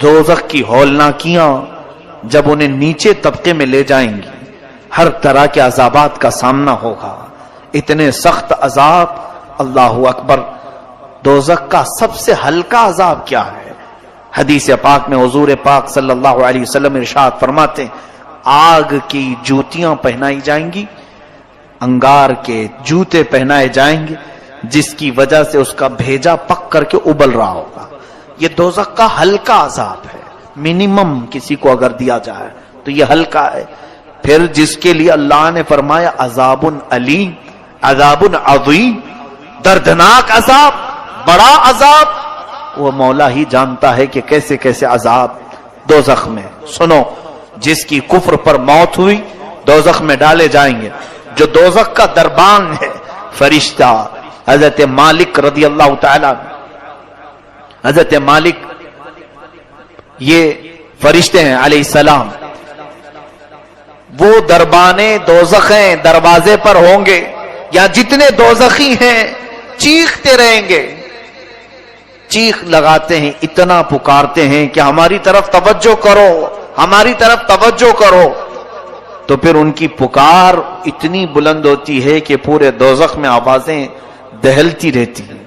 دوزخ کی ہولناکیاں جب انہیں نیچے طبقے میں لے جائیں گی، ہر طرح کے عذابات کا سامنا ہوگا. اتنے سخت عذاب. اللہ اکبر. دوزخ کا سب سے ہلکا عذاب کیا ہے؟ حدیث پاک میں حضور پاک صلی اللہ علیہ وسلم ارشاد فرماتے ہیں آگ کی جوتیاں پہنائی جائیں گی، انگار کے جوتے پہنائے جائیں گے، جس کی وجہ سے اس کا بھیجا پک کر کے ابل رہا ہوگا. یہ دوزخ کا ہلکا عذاب ہے. منیمم کسی کو اگر دیا جائے تو یہ ہلکا ہے. پھر جس کے لیے اللہ نے فرمایا عذاب علیم، عذاب عظیم، دردناک عذاب، بڑا عذاب، وہ مولا ہی جانتا ہے کہ کیسے کیسے عذاب دوزخ میں. سنو، جس کی کفر پر موت ہوئی دوزخ میں ڈالے جائیں گے. جو دوزخ کا دربان ہے، فرشتہ حضرت مالک رضی اللہ تعالی، حضرت مالک یہ فرشتے ہیں علیہ السلام، وہ دربانے دوزخ ہیں، دروازے پر ہوں گے، یا جتنے دوزخی ہیں چیختے رہیں گے. چیخ لگاتے ہیں، اتنا پکارتے ہیں کہ ہماری طرف توجہ کرو، ہماری طرف توجہ کرو. تو پھر ان کی پکار اتنی بلند ہوتی ہے کہ پورے دوزخ میں آوازیں دہلتی رہتی ہیں.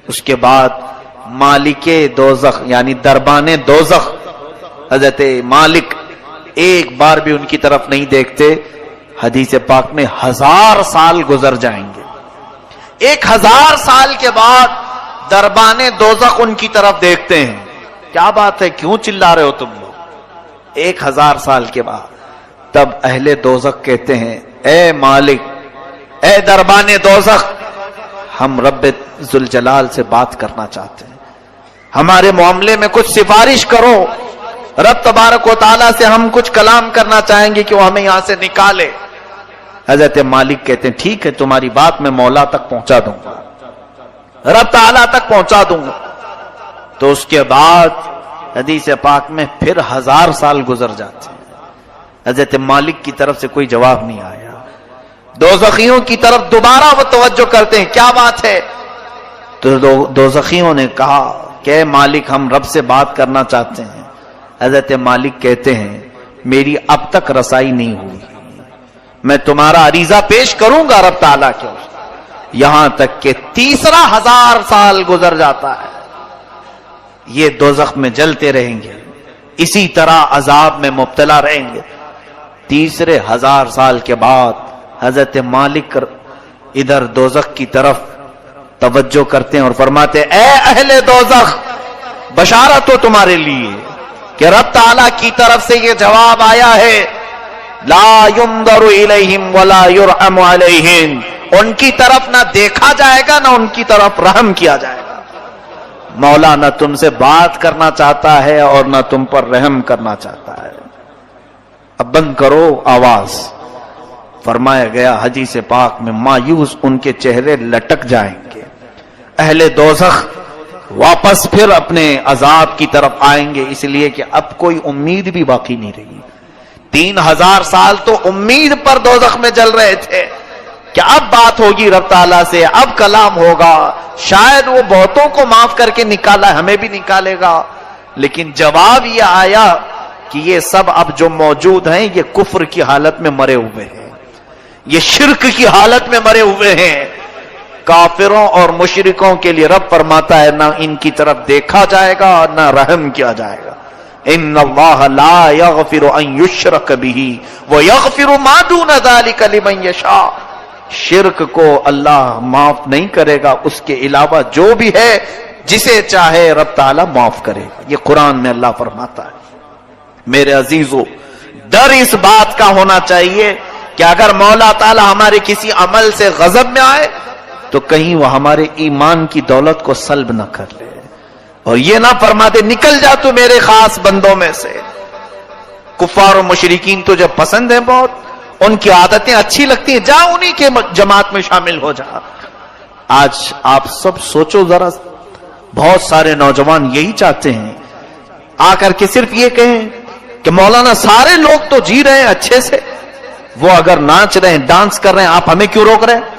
اس کے بعد مالک دوزخ یعنی دربان دوزخ حضرت مالک ایک بار بھی ان کی طرف نہیں دیکھتے. حدیث پاک میں 1000 سال گزر جائیں گے. 1000 سال کے بعد دربان دوزخ ان کی طرف دیکھتے ہیں. کیا بات ہے، کیوں چلا رہے ہو تم لوگ؟ 1000 سال کے بعد تب اہل دوزخ کہتے ہیں اے مالک، اے دربان دوزخ، ہم رب ذوالجلال سے بات کرنا چاہتے ہیں، ہمارے معاملے میں کچھ سفارش کرو. رب تبارک و تعالیٰ سے ہم کچھ کلام کرنا چاہیں گے کہ وہ ہمیں یہاں سے نکالے. حضرت مالک کہتے ہیں ٹھیک ہے، تمہاری بات میں مولا تک پہنچا دوں گا، رب تعالیٰ تک پہنچا دوں گا. تو اس کے بعد حدیث پاک میں پھر 1000 سال گزر جاتے ہیں. حضرت مالک کی طرف سے کوئی جواب نہیں آیا. دوزخیوں کی طرف دوبارہ وہ توجہ کرتے ہیں، کیا بات ہے؟ تو دوزخیوں نے کہا کہ اے مالک، ہم رب سے بات کرنا چاہتے ہیں۔ حضرت مالک کہتے ہیں میری اب تک رسائی نہیں ہوئی، میں تمہارا عریضہ پیش کروں گا رب تعالیٰ کے، یہاں تک کہ 1000 سال گزر جاتا ہے، یہ دوزخ میں جلتے رہیں گے، اسی طرح عذاب میں مبتلا رہیں گے۔ 1000 سال کے بعد حضرت مالک ادھر دوزخ کی طرف توجہ کرتے ہیں اور فرماتے ہیں اے اہل دوزخ، بشارت ہو تمہارے لیے کہ رب تعالیٰ کی طرف سے یہ جواب آیا ہے، لا ينظر الیہم ولا یرحم علیہم، ان کی طرف نہ دیکھا جائے گا نہ ان کی طرف رحم کیا جائے گا۔ مولا نہ تم سے بات کرنا چاہتا ہے اور نہ تم پر رحم کرنا چاہتا ہے۔ اب بند کرو آواز۔ فرمایا گیا حدیث پاک میں مایوس ان کے چہرے لٹک جائیں گے، اہل دوزخ واپس پھر اپنے عذاب کی طرف آئیں گے، اس لیے کہ اب کوئی امید بھی باقی نہیں رہی۔ 3000 سال تو امید پر دوزخ میں جل رہے تھے کہ اب بات ہوگی رب تعالیٰ سے، اب کلام ہوگا، شاید وہ بہتوں کو معاف کر کے نکالا، ہمیں بھی نکالے گا، لیکن جواب یہ آیا کہ یہ سب اب جو موجود ہیں یہ کفر کی حالت میں مرے ہوئے ہیں، یہ شرک کی حالت میں مرے ہوئے ہیں۔ کافروں اور مشرکوں کے لیے رب فرماتا ہے نہ ان کی طرف دیکھا جائے گا نہ رحم کیا جائے گا۔ ان اللہ لا یغفر ان یشرک بہ ویغفر ما دون ذلک لمن یشاء، شرک کو اللہ معاف نہیں کرے گا، اس کے علاوہ جو بھی ہے جسے چاہے رب تعالیٰ معاف کرے گا، یہ قرآن میں اللہ فرماتا ہے۔ میرے عزیزو، ڈر اس بات کا ہونا چاہیے کہ اگر مولا تعالیٰ ہمارے کسی عمل سے غضب میں آئے تو کہیں وہ ہمارے ایمان کی دولت کو سلب نہ کر لے، اور یہ نہ فرما دے نکل جا تو میرے خاص بندوں میں سے۔ کفار و مشرکین تجھے پسند ہیں بہت، ان کی عادتیں اچھی لگتی ہیں، جا انہی کے جماعت میں شامل ہو جا۔ آج آپ سب سوچو ذرا، بہت سارے نوجوان یہی چاہتے ہیں آ کر کے صرف یہ کہیں کہ مولانا سارے لوگ تو جی رہے ہیں اچھے سے، وہ اگر ناچ رہے ہیں ڈانس کر رہے ہیں آپ ہمیں کیوں روک رہے ہیں؟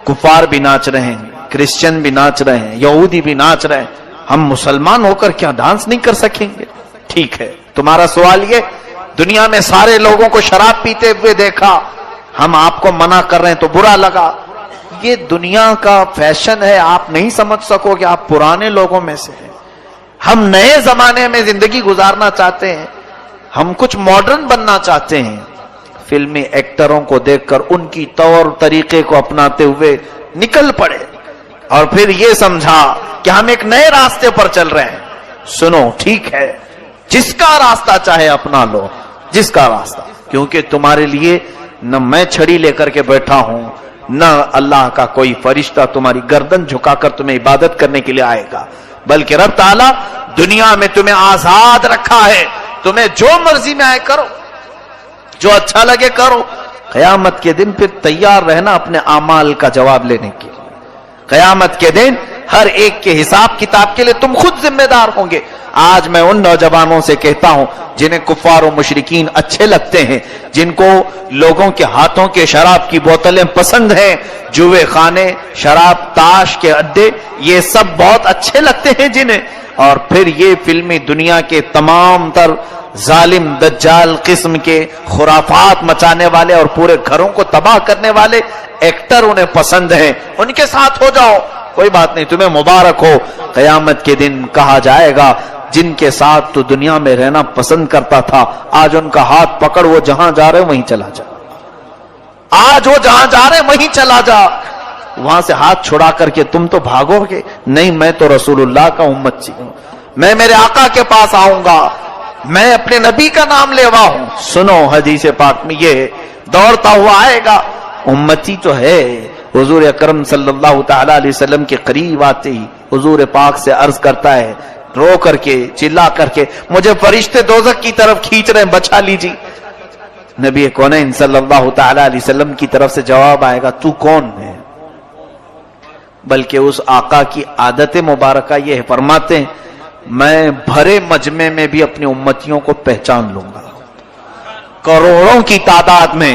کفار بھی ناچ رہے ہیں، کرسچن بھی ناچ رہے ہیں، یہودی بھی ناچ رہے ہیں، ہم مسلمان ہو کر کیا ڈانس نہیں کر سکیں گے؟ ٹھیک ہے، تمہارا سوال یہ دنیا میں سارے لوگوں کو شراب پیتے ہوئے دیکھا، ہم آپ کو منع کر رہے ہیں تو برا لگا، یہ دنیا کا فیشن ہے، آپ نہیں سمجھ سکو کہ آپ پرانے لوگوں میں سے ہیں۔ ہم نئے زمانے میں زندگی گزارنا چاہتے ہیں، ہم کچھ ماڈرن بننا چاہتے ہیں۔ فلمی ایکٹروں کو دیکھ کر ان کی طور طریقے کو اپناتے ہوئے نکل پڑے اور پھر یہ سمجھا کہ ہم ایک نئے راستے پر چل رہے ہیں۔ سنو، ٹھیک ہے، جس کا راستہ چاہے اپنا لو، جس کا راستہ، کیونکہ تمہارے لیے نہ میں چھڑی لے کر کے بیٹھا ہوں، نہ اللہ کا کوئی فرشتہ تمہاری گردن جھکا کر تمہیں عبادت کرنے کے لیے آئے گا، بلکہ رب تعالیٰ دنیا میں تمہیں آزاد رکھا ہے، تمہیں جو مرضی میں آئے کرو، جو اچھا لگے کرو۔ قیامت کے دن پھر تیار رہنا اپنے اعمال کا جواب لینے کے لیے۔ قیامت کے دن ہر ایک کے حساب کتاب کے لیے تم خود ذمہ دار ہوں گے۔ آج میں ان نوجوانوں سے کہتا ہوں جنہیں کفار و مشرکین اچھے لگتے ہیں، جن کو لوگوں کے ہاتھوں کے شراب کی بوتلیں پسند ہیں، جوئے خانے، شراب، تاش کے اڈے، یہ سب بہت اچھے لگتے ہیں جنہیں، اور پھر یہ فلمی دنیا کے تمام تر ظالم دجال قسم کے خرافات مچانے والے اور پورے گھروں کو تباہ کرنے والے ایکٹر انہیں پسند ہیں، ان کے ساتھ ہو جاؤ، کوئی بات نہیں، تمہیں مبارک ہو۔ قیامت کے دن کہا جائے گا جن کے ساتھ تو دنیا میں رہنا پسند کرتا تھا، آج ان کا ہاتھ پکڑ، وہ جہاں جا رہے وہیں چلا جا، آج وہ جہاں جا رہے وہیں چلا جا، وہاں سے ہاتھ چھڑا کر کے تم تو بھاگو گے، نہیں میں تو رسول اللہ کا امتی ہوں، میں میرے آقا کے پاس آؤں گا، میں اپنے نبی کا نام لیوا ہوں۔ سنو، حدیث پاک میں یہ دوڑتا ہوا آئے گا، امتی تو ہے۔ حضور اکرم صلی اللہ تعالی علیہ وسلم کے قریب آتے ہی حضور پاک سے عرض کرتا ہے، رو کر کے، چلا کر کے، مجھے فرشتے دوزخ کی طرف کھینچ رہے ہیں، بچا لیجیے۔ نبی کونین صلی اللہ تعالی علیہ وسلم کی طرف سے جواب آئے گا، تو کون ہے؟ بلکہ اس آقا کی عادت مبارکہ یہ ہے، فرماتے ہیں میں بھرے مجمع میں بھی اپنی امتیوں کو پہچان لوں گا، کروڑوں کی تعداد میں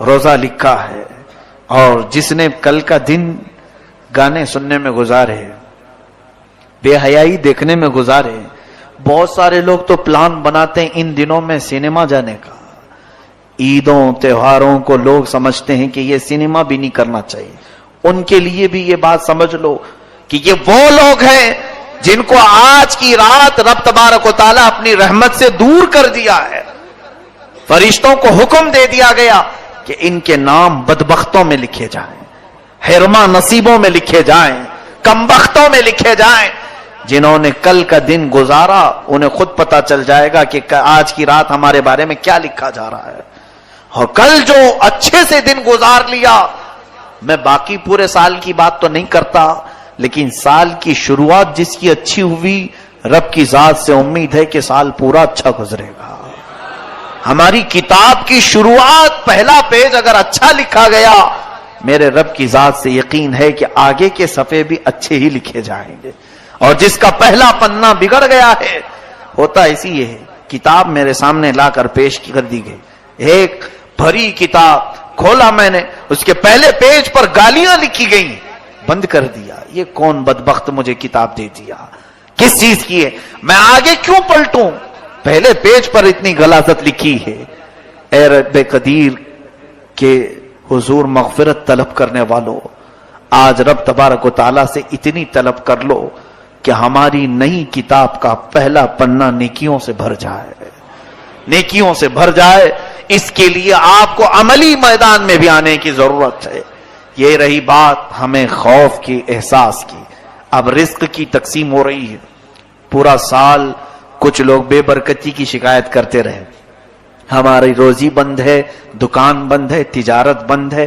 روزہ لکھا ہے، اور جس نے کل کا دن گانے سننے میں گزارے، بے حیائی دیکھنے میں گزارے. بہت سارے لوگ تو پلان بناتے ہیں ان دنوں میں سینما جانے کا. عیدوں تہواروں کو لوگ سمجھتے ہیں کہ یہ سینما بھی نہیں کرنا چاہیے. ان کے لیے بھی یہ بات سمجھ لو کہ یہ وہ لوگ ہیں جن کو آج کی رات رب تبارک و تعالیٰ اپنی رحمت سے دور کر دیا ہے. فرشتوں کو حکم دے دیا گیا کہ ان کے نام بدبختوں میں لکھے جائیں، حرما نصیبوں میں لکھے جائیں، کمبختوں میں لکھے جائیں. جنہوں نے کل کا دن گزارا انہیں خود پتا چل جائے گا کہ آج کی رات ہمارے بارے میں کیا لکھا جا رہا ہے. اور کل جو اچھے سے دن گزار لیا، میں باقی پورے سال کی بات تو نہیں کرتا، لیکن سال کی شروعات جس کی اچھی ہوئی، رب کی ذات سے امید ہے کہ سال پورا اچھا گزرے گا. ہماری کتاب کی شروعات پہلا پیج اگر اچھا لکھا گیا، میرے رب کی ذات سے یقین ہے کہ آگے کے صفحے بھی اچھے ہی لکھے جائیں گے. اور جس کا پہلا پنہ بگڑ گیا ہے، ہوتا اسی یہ ہے. کتاب میرے سامنے لا کر پیش کر دی گئی، ایک بھری کتاب کھولا میں نے، اس کے پہلے پیج پر گالیاں لکھی گئی، بند کر دیا. یہ کون بدبخت مجھے کتاب دے دیا، کس چیز کی ہے، میں آگے کیوں پلٹوں، پہلے پیج پر اتنی غلاظت لکھی ہے. اے رب قدیر کے حضور مغفرت طلب کرنے والوں، آج رب تبارک و تعالیٰ سے اتنی طلب کر لو کہ ہماری نئی کتاب کا پہلا پنہ نیکیوں سے بھر جائے، نیکیوں سے بھر جائے. اس کے لیے آپ کو عملی میدان میں بھی آنے کی ضرورت ہے. یہ رہی بات ہمیں خوف کی، احساس کی. اب رزق کی تقسیم ہو رہی ہے. پورا سال کچھ لوگ بے برکتی کی شکایت کرتے رہے، ہماری روزی بند ہے، دکان بند ہے، تجارت بند ہے.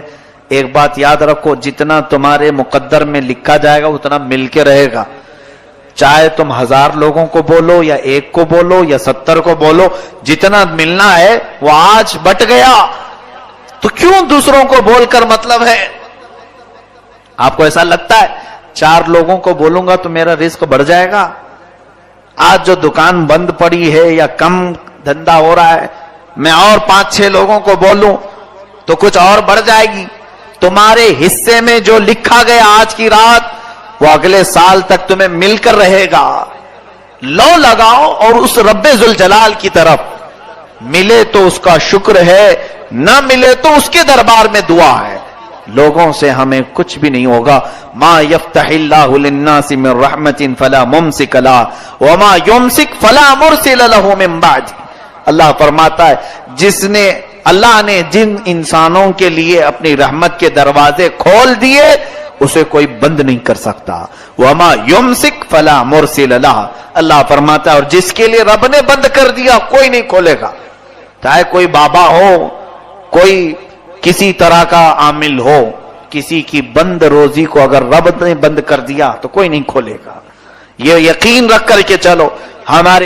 ایک بات یاد رکھو، جتنا تمہارے مقدر میں لکھا جائے گا اتنا مل کے رہے گا. چاہے تم 1000 لوگوں کو بولو یا 1 کو بولو یا 70 کو بولو، جتنا ملنا ہے وہ آج بٹ گیا. تو کیوں دوسروں کو بول کر مطلب ہے؟ آپ کو ایسا لگتا ہے 4 لوگوں کو بولوں گا تو میرا رزق بڑھ جائے گا؟ آج جو دکان بند پڑی ہے یا کم دھندا ہو رہا ہے، میں اور 5-6 لوگوں کو بولوں تو کچھ اور بڑھ جائے گی. تمہارے حصے میں جو لکھا گیا آج کی رات، وہ اگلے سال تک تمہیں مل کر رہے گا. لو لگاؤ اور اس رب ذوالجلال کی طرف، ملے تو اس کا شکر ہے، نہ ملے تو اس کے دربار میں دعا ہے. لوگوں سے ہمیں کچھ بھی نہیں ہوگا. ما یفتح اللہ للناس من رحمت فلا ممسک لہ وما یمسک فلا مرسل لہ من بعد. اللہ فرماتا ہے اللہ نے جن انسانوں کے لیے اپنی رحمت کے دروازے کھول دیے اسے کوئی بند نہیں کر سکتا. وما یمسک فلا مرسل لہ. اللہ فرماتا ہے اور جس کے لیے رب نے بند کر دیا کوئی نہیں کھولے گا. چاہے کوئی بابا ہو، کوئی کسی طرح کا عامل ہو، کسی کی بند روزی کو اگر رب نے بند کر دیا تو کوئی نہیں کھولے گا. یہ یقین رکھ کر کے چلو. ہمارے